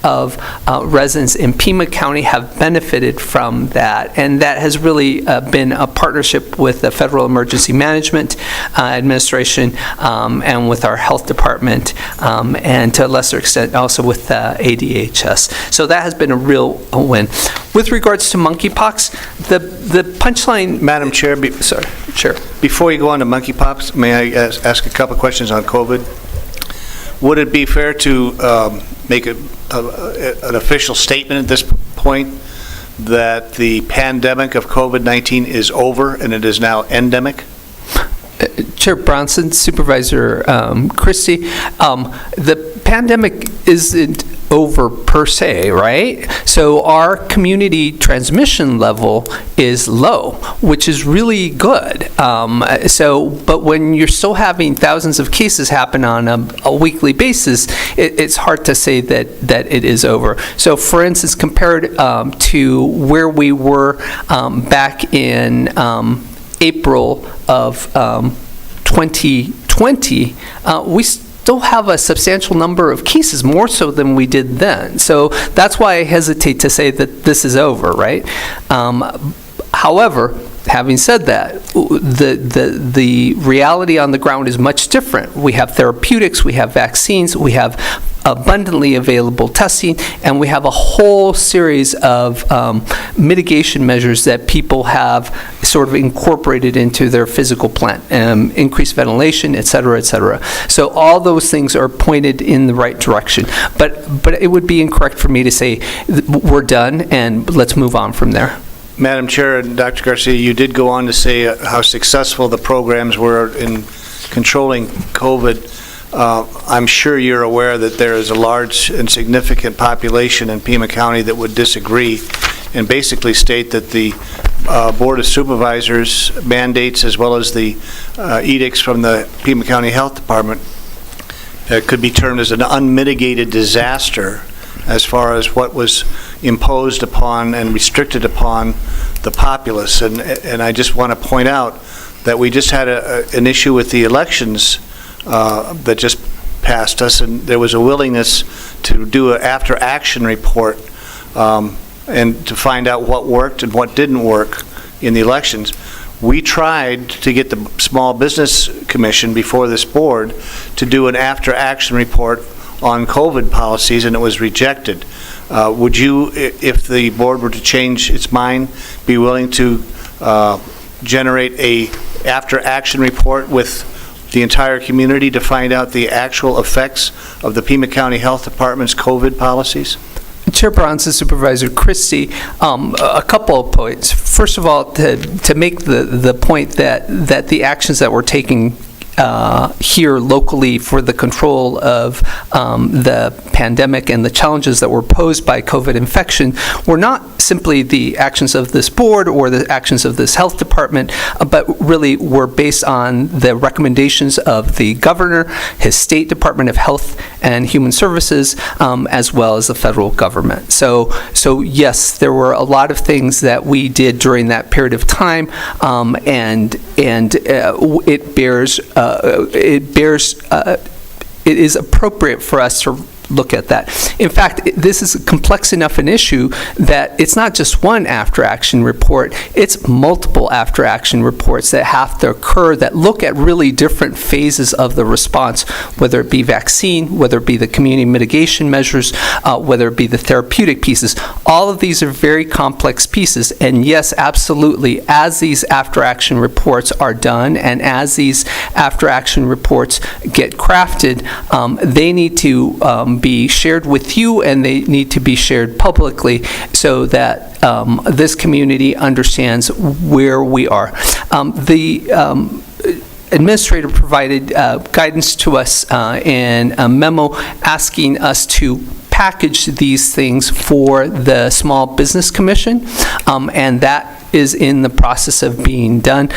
[SPEAKER 17] of residents in Pima County have benefited from that, and that has really been a partnership with the Federal Emergency Management Administration and with our health department, and to a lesser extent also with ADHS. So that has been a real win. With regards to monkeypox, the punchline...
[SPEAKER 4] Madam Chair,
[SPEAKER 17] sorry, Chair.
[SPEAKER 4] Before you go on to monkeypox, may I ask a couple questions on COVID? Would it be fair to make an official statement at this point that the pandemic of COVID-19 is over and it is now endemic?
[SPEAKER 17] Chair Bronson, Supervisor Christie, the pandemic isn't over per se, right? So our community transmission level is low, which is really good. But when you're still having thousands of cases happen on a weekly basis, it's hard to say that it is over. So for instance, compared to where we were back in April of 2020, we still have a substantial number of cases, more so than we did then. So that's why I hesitate to say that this is over, right? However, having said that, the reality on the ground is much different. We have therapeutics, we have vaccines, we have abundantly available testing, and we have a whole series of mitigation measures that people have sort of incorporated into their physical plan, increased ventilation, et cetera, et cetera. So all those things are pointed in the right direction. But it would be incorrect for me to say we're done and let's move on from there.
[SPEAKER 4] Madam Chair and Dr. Garcia, you did go on to say how successful the programs were in controlling COVID. I'm sure you're aware that there is a large and significant population in Pima County that would disagree and basically state that the Board of Supervisors mandates, as well as the edicts from the Pima County Health Department, could be termed as an unmitigated disaster as far as what was imposed upon and restricted upon the populace. And I just want to point out that we just had an issue with the elections that just passed us, and there was a willingness to do an after-action report and to find out what worked and what didn't work in the elections. We tried to get the Small Business Commission before this board to do an after-action report on COVID policies, and it was rejected. Would you, if the board were to change its mind, be willing to generate a after-action report with the entire community to find out the actual effects of the Pima County Health Department's COVID policies?
[SPEAKER 17] Chair Bronson, Supervisor Christie, a couple of points. First of all, to make the point that the actions that we're taking here locally for the control of the pandemic and the challenges that were posed by COVID infection were not simply the actions of this board or the actions of this health department, but really were based on the recommendations of the governor, his state Department of Health and Human Services, as well as the federal government. So yes, there were a lot of things that we did during that period of time, and it is appropriate for us look at that. In fact, this is complex enough an issue that it's not just one after-action report, it's multiple after-action reports that have to occur that look at really different phases of the response, whether it be vaccine, whether it be the community mitigation measures, whether it be the therapeutic pieces. All of these are very complex pieces, and yes, absolutely, as these after-action reports are done and as these after-action reports get crafted, they need to be shared with you, and they need to be shared publicly so that this community understands where we are. The administrator provided guidance to us in a memo asking us to package these things for the Small Business Commission, and that is in the process of being done.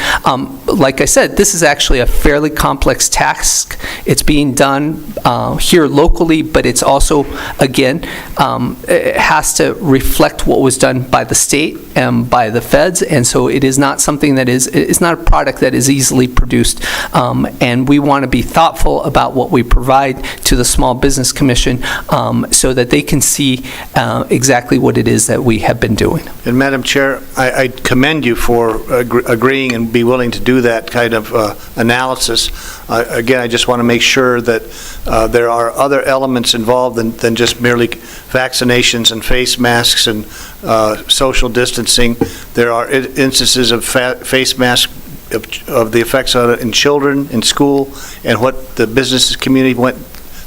[SPEAKER 17] Like I said, this is actually a fairly complex task. It's being done here locally, but it's also, again, it has to reflect what was done by the state and by the feds, and so it is not something that is, it's not a product that is easily produced, and we want to be thoughtful about what we provide to the Small Business Commission so that they can see exactly what it is that we have been doing.
[SPEAKER 4] And Madam Chair, I commend you for agreeing and be willing to do that kind of analysis. Again, I just want to make sure that there are other elements involved than just merely vaccinations and face masks and social distancing. There are instances of face masks of the effects of it in children, in school, and what the business community went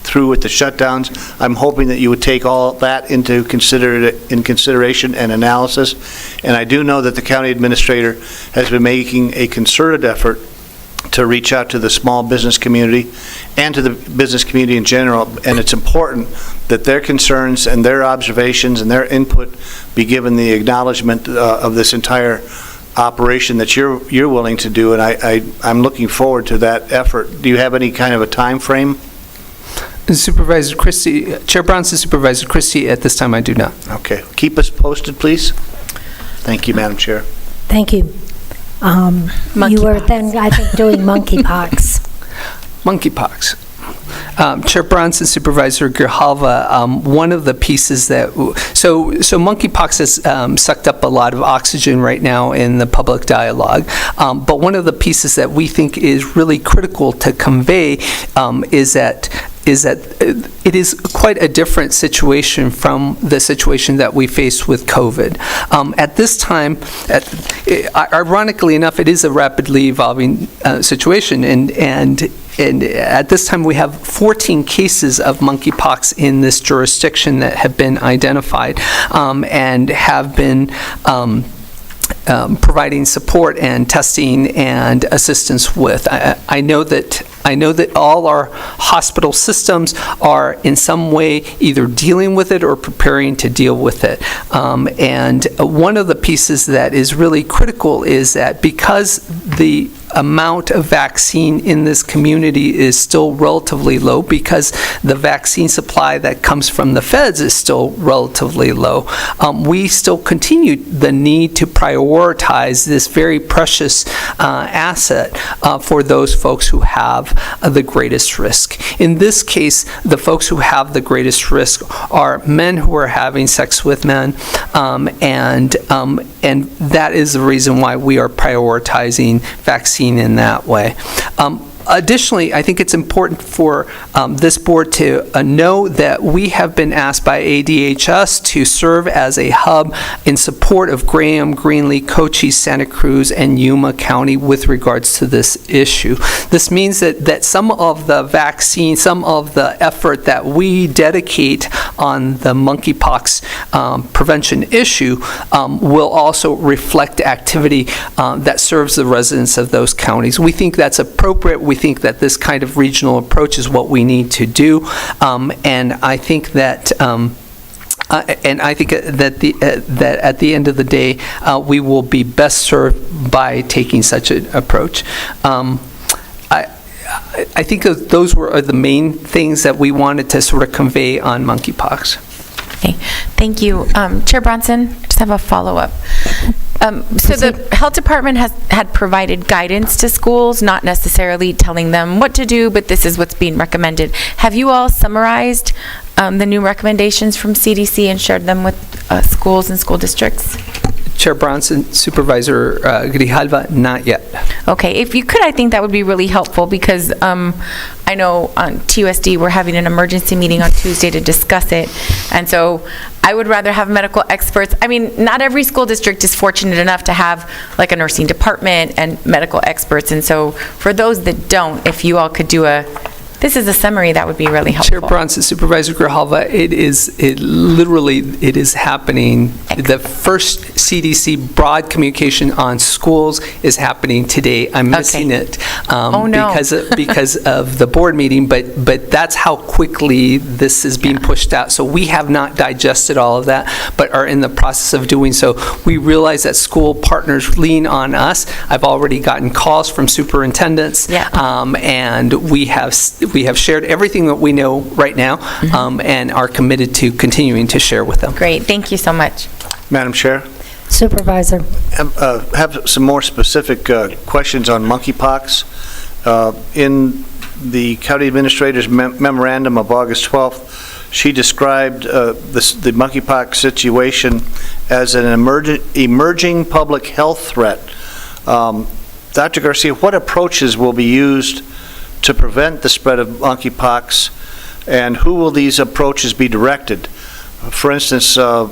[SPEAKER 4] through with the shutdowns. I'm hoping that you would take all that into consideration and analysis. And I do know that the county administrator has been making a concerted effort to reach out to the small business community and to the business community in general, and it's important that their concerns and their observations and their input be given the acknowledgement of this entire operation that you're willing to do, and I'm looking forward to that effort. Do you have any kind of a time frame?
[SPEAKER 17] Supervisor Christie, Chair Bronson, Supervisor Christie, at this time I do not.
[SPEAKER 4] Okay. Keep us posted, please. Thank you, Madam Chair.
[SPEAKER 13] Thank you. You were then, I think, doing monkeypox.
[SPEAKER 17] Monkeypox. Chair Bronson, Supervisor Grijalva, one of the pieces that, so monkeypox has sucked up a lot of oxygen right now in the public dialogue, but one of the pieces that we think is really critical to convey is that it is quite a different situation from the situation that we faced with COVID. At this time, ironically enough, it is a rapidly evolving situation, and at this time we have 14 cases of monkeypox in this jurisdiction that have been identified and have been providing support and testing and assistance with. I know that all our hospital systems are in some way either dealing with it or preparing to deal with it. And one of the pieces that is really critical is that because the amount of vaccine in this community is still relatively low, because the vaccine supply that comes from the feds is still relatively low, we still continue the need to prioritize this very precious asset for those folks who have the greatest risk. In this case, the folks who have the greatest risk are men who are having sex with men, and that is the reason why we are prioritizing vaccine in that way. Additionally, I think it's important for this board to know that we have been asked by ADHS to serve as a hub in support of Graham, Greenlee, Cochise, Santa Cruz, and Yuma County with regards to this issue. This means that some of the vaccine, some of the effort that we dedicate on the monkeypox prevention issue will also reflect activity that serves the residents of those counties. We think that's appropriate. We think that this kind of regional approach is what we need to do, and I think that that at the end of the day, we will be best served by taking such an approach. I think those were the main things that we wanted to sort of convey on monkeypox.
[SPEAKER 14] Okay, thank you. Chair Bronson, I just have a follow-up. So the health department had provided guidance to schools, not necessarily telling them what to do, but this is what's being recommended. Have you all summarized the new recommendations from CDC and shared them with schools and school districts?
[SPEAKER 17] Chair Bronson, Supervisor Grijalva, not yet.
[SPEAKER 14] Okay, if you could, I think that would be really helpful, because I know on TUSD we're having an emergency meeting on Tuesday to discuss it, and so I would rather have medical experts. I mean, not every school district is fortunate enough to have like a nursing department and medical experts, and so for those that don't, if you all could do this is a summary, that would be really helpful.
[SPEAKER 17] Chair Bronson, Supervisor Grijalva, it is happening. The first CDC broad communication on schools is happening today. I'm missing it because of the board meeting, but that's how quickly this is being pushed out. So we have not digested all of that, but are in the process of doing so. We realize that school partners lean on us. I've already gotten calls from superintendents, and we have shared everything that we know right now, and are committed to continuing to share with them.
[SPEAKER 14] Great, thank you so much.
[SPEAKER 4] Madam Chair?
[SPEAKER 13] Supervisor.
[SPEAKER 4] Have some more specific questions on monkeypox. In the county administrator's memorandum of August 12th, she described the monkeypox situation as an emerging public health threat. Dr. Garcia, what approaches will be used to prevent the spread of monkeypox, and who will these approaches be directed? For instance, are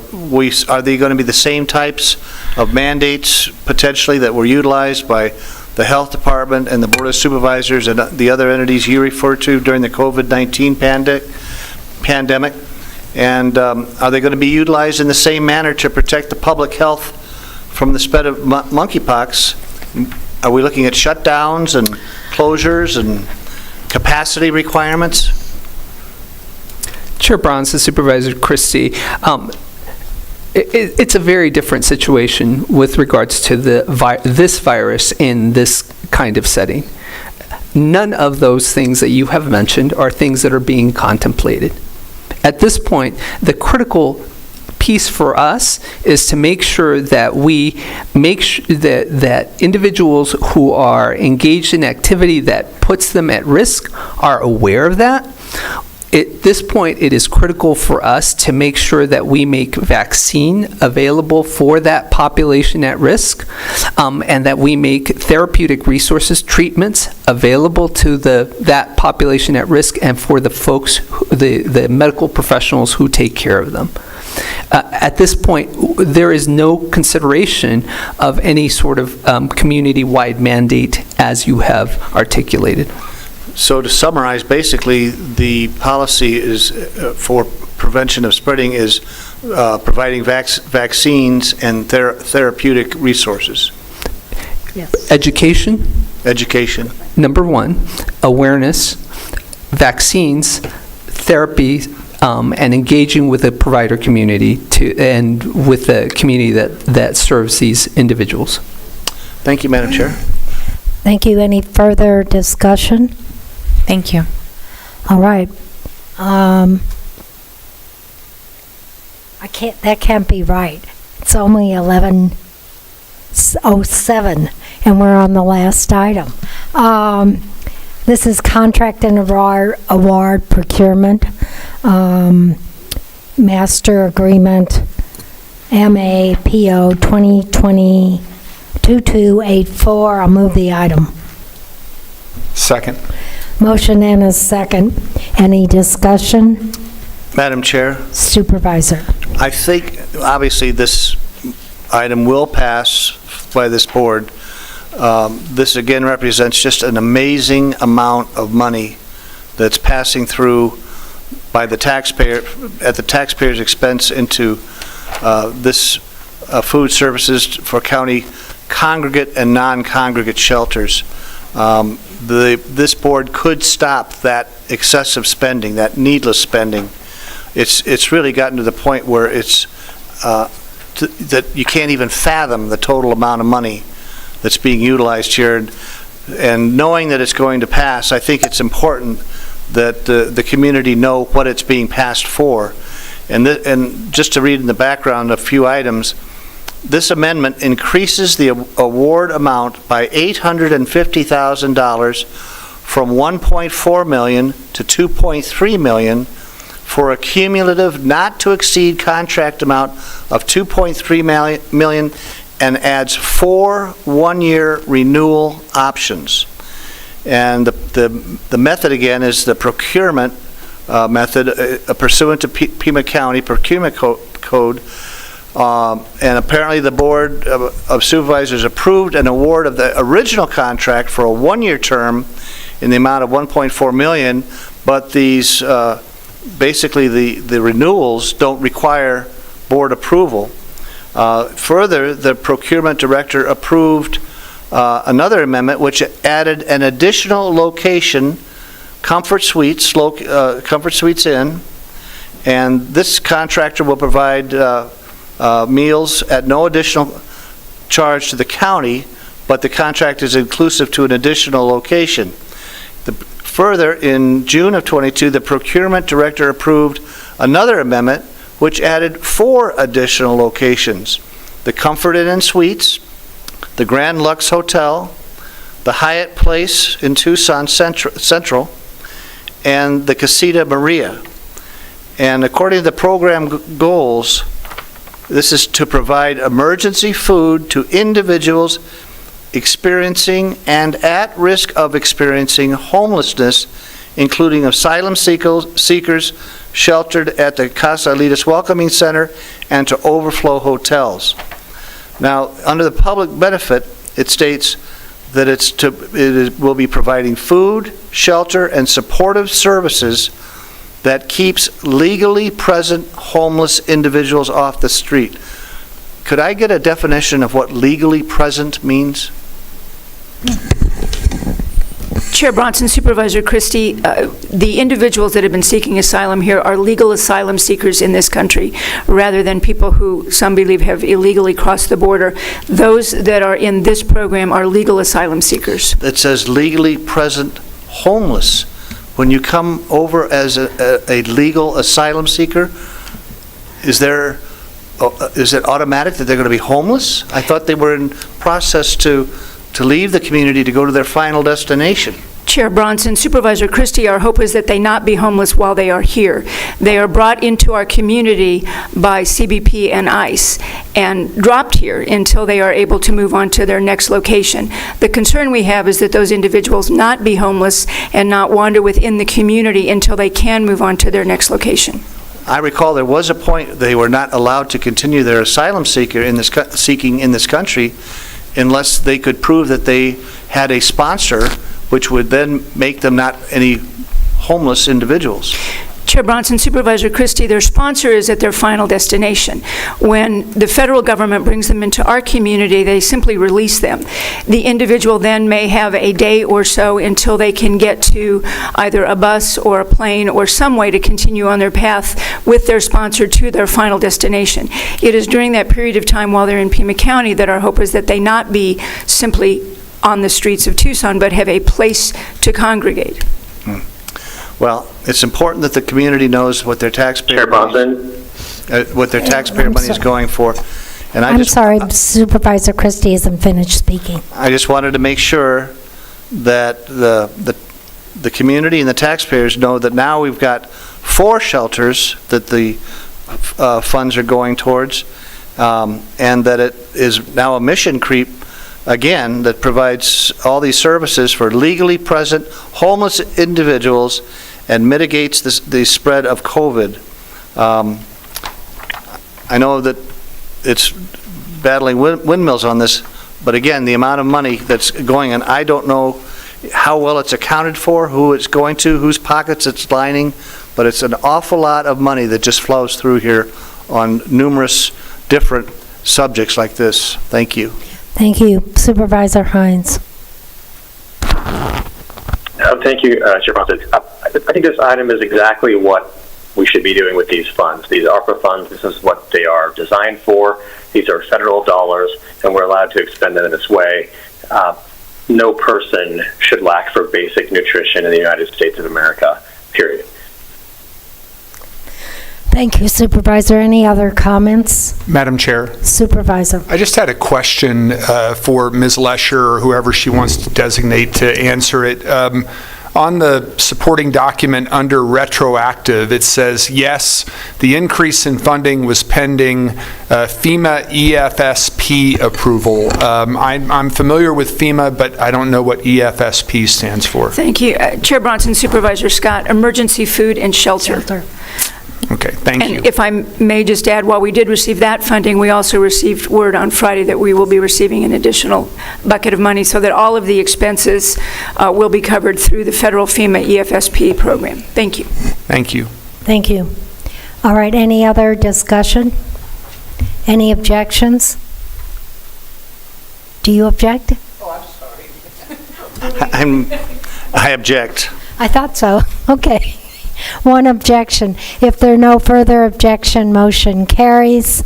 [SPEAKER 4] they going to be the same types of mandates potentially that were utilized by the health department and the board of supervisors and the other entities you referred to during the COVID-19 pandemic? And are they going to be utilized in the same manner to protect the public health from the spread of monkeypox? Are we looking at shutdowns and closures and capacity requirements?
[SPEAKER 17] Chair Bronson, Supervisor Christie, it's a very different situation with regards to this virus in this kind of setting. None of those things that you have mentioned are things that are being contemplated. At this point, the critical piece for us is to make sure that we that individuals who are engaged in activity that puts them at risk are aware of that. At this point, it is critical for us to make sure that we make vaccine available for that population at risk, and that we make therapeutic resources, treatments available to that population at risk and for the folks, the medical professionals who take care of them. At this point, there is no consideration of any sort of community-wide mandate as you have articulated.
[SPEAKER 4] So to summarize, basically, the policy is for prevention of spreading is providing vaccines and therapeutic resources.
[SPEAKER 13] Yes.
[SPEAKER 17] Education.
[SPEAKER 4] Education.
[SPEAKER 17] Number one, awareness, vaccines, therapy, and engaging with the provider community and with the community that serves these individuals.
[SPEAKER 4] Thank you, Madam Chair.
[SPEAKER 13] Thank you. Any further discussion?
[SPEAKER 14] Thank you.
[SPEAKER 13] All right. That can't be right. It's only 11:07, and we're on the last item. This is contract and award procurement, master agreement, MAPO 2020-2284. I'll move the item.
[SPEAKER 15] Second.
[SPEAKER 13] Motion and a second. Any discussion?
[SPEAKER 4] Madam Chair,
[SPEAKER 13] Supervisor.
[SPEAKER 4] I think obviously this item will pass by this board. This again represents just an amazing amount of money that's passing through by the taxpayer, at the taxpayer's expense, into this food services for county congregate and non-congregate shelters. This board could stop that excessive spending, that needless spending. It's really gotten to the point where it's that you can't even fathom the total amount of money that's being utilized here. And knowing that it's going to pass, I think it's important that the community know what it's being passed for. And just to read in the background a few items, this amendment increases the award amount by $850,000 from $1.4 million to $2.3 million for a cumulative not-to-exceed contract amount of $2.3 million and adds 4 one-year renewal options. And the method, again, is the procurement method pursuant to Pima County Procurement Code. And apparently the Board of Supervisors approved an award of the original contract for a one-year term in the amount of $1.4 million, but these, basically the renewals don't require board approval. Further, the procurement director approved another amendment which added an additional location, Comfort Suites Inn, and this contractor will provide meals at no additional charge to the county, but the contract is inclusive to an additional location. Further, in June of '22, the procurement director approved another amendment which added 4 additional locations: the Comfort Inn and Suites, the Grand Lux Hotel, the Hyatt Place in Tucson Central, and the Casita Maria. And according to the program goals, this is to provide emergency food to individuals experiencing and at risk of experiencing homelessness, including asylum seekers sheltered at the Casa Alitas Welcoming Center and to overflow hotels. Now, under the public benefit, it states that it will be providing food, shelter, and supportive services that keeps legally present homeless individuals off the street. Could I get a definition of what legally present means?
[SPEAKER 10] Chair Bronson, Supervisor Christie, the individuals that have been seeking asylum here are legal asylum seekers in this country, rather than people who some believe have illegally crossed the border. Those that are in this program are legal asylum seekers.
[SPEAKER 4] It says legally present homeless. When you come over as a legal asylum seeker, is it automatic that they're going to be homeless? I thought they were in process to leave the community to go to their final destination.
[SPEAKER 10] Chair Bronson, Supervisor Christie, our hope is that they not be homeless while they are here. They are brought into our community by CBP and ICE and dropped here until they are able to move on to their next location. The concern we have is that those individuals not be homeless and not wander within the community until they can move on to their next location.
[SPEAKER 4] I recall there was a point they were not allowed to continue their asylum seeking in this country unless they could prove that they had a sponsor, which would then make them not any homeless individuals.
[SPEAKER 10] Chair Bronson, Supervisor Christie, their sponsor is at their final destination. When the federal government brings them into our community, they simply release them. The individual then may have a day or so until they can get to either a bus or a plane or some way to continue on their path with their sponsor to their final destination. It is during that period of time while they're in Pima County that our hope is that they not be simply on the streets of Tucson, but have a place to congregate.
[SPEAKER 4] Well, it's important that the community knows what their taxpayer money is going for. And
[SPEAKER 13] I'm sorry, Supervisor Christie isn't finished speaking.
[SPEAKER 4] I just wanted to make sure that the community and the taxpayers know that now we've got 4 shelters that the funds are going towards, and that it is now a mission creep again that provides all these services for legally present homeless individuals and mitigates the spread of COVID. I know that it's battling windmills on this, but again, the amount of money that's going in, I don't know how well it's accounted for, who it's going to, whose pockets it's lining, but it's an awful lot of money that just flows through here on numerous different subjects like this. Thank you.
[SPEAKER 13] Thank you. Supervisor Hines.
[SPEAKER 12] Thank you, Chair Bronson. I think this item is exactly what we should be doing with these funds. These ARPA funds, this is what they are designed for. These are federal dollars, and we're allowed to expend them in this way. No person should lack for basic nutrition in the United States of America, period.
[SPEAKER 13] Thank you, Supervisor. Any other comments?
[SPEAKER 15] Madam Chair,
[SPEAKER 13] Supervisor.
[SPEAKER 15] I just had a question for Ms. Lesher or whoever she wants to designate to answer it. On the supporting document under retroactive, it says, yes, the increase in funding was pending FEMA EFSP approval. I'm familiar with FEMA, but I don't know what EFSP stands for.
[SPEAKER 10] Thank you. Chair Bronson, Supervisor Scott, Emergency Food and Shelter.
[SPEAKER 15] Okay, thank you.
[SPEAKER 10] And if I may just add, while we did receive that funding, we also received word on Friday that we will be receiving an additional bucket of money so that all of the expenses will be covered through the federal FEMA EFSP program. Thank you.
[SPEAKER 15] Thank you.
[SPEAKER 13] Thank you. All right, any other discussion? Any objections? Do you object?
[SPEAKER 4] I object.
[SPEAKER 13] I thought so. Okay. One objection. If there are no further objection, motion carries.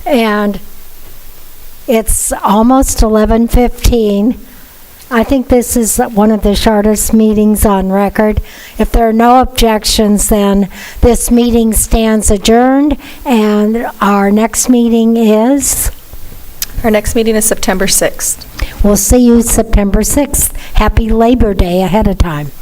[SPEAKER 13] And it's almost 11:15. I think this is one of the shortest meetings on record. If there are no objections, then this meeting stands adjourned, and our next meeting is?
[SPEAKER 11] Our next meeting is September 6th.
[SPEAKER 13] We'll see you September 6th. Happy Labor Day ahead of time.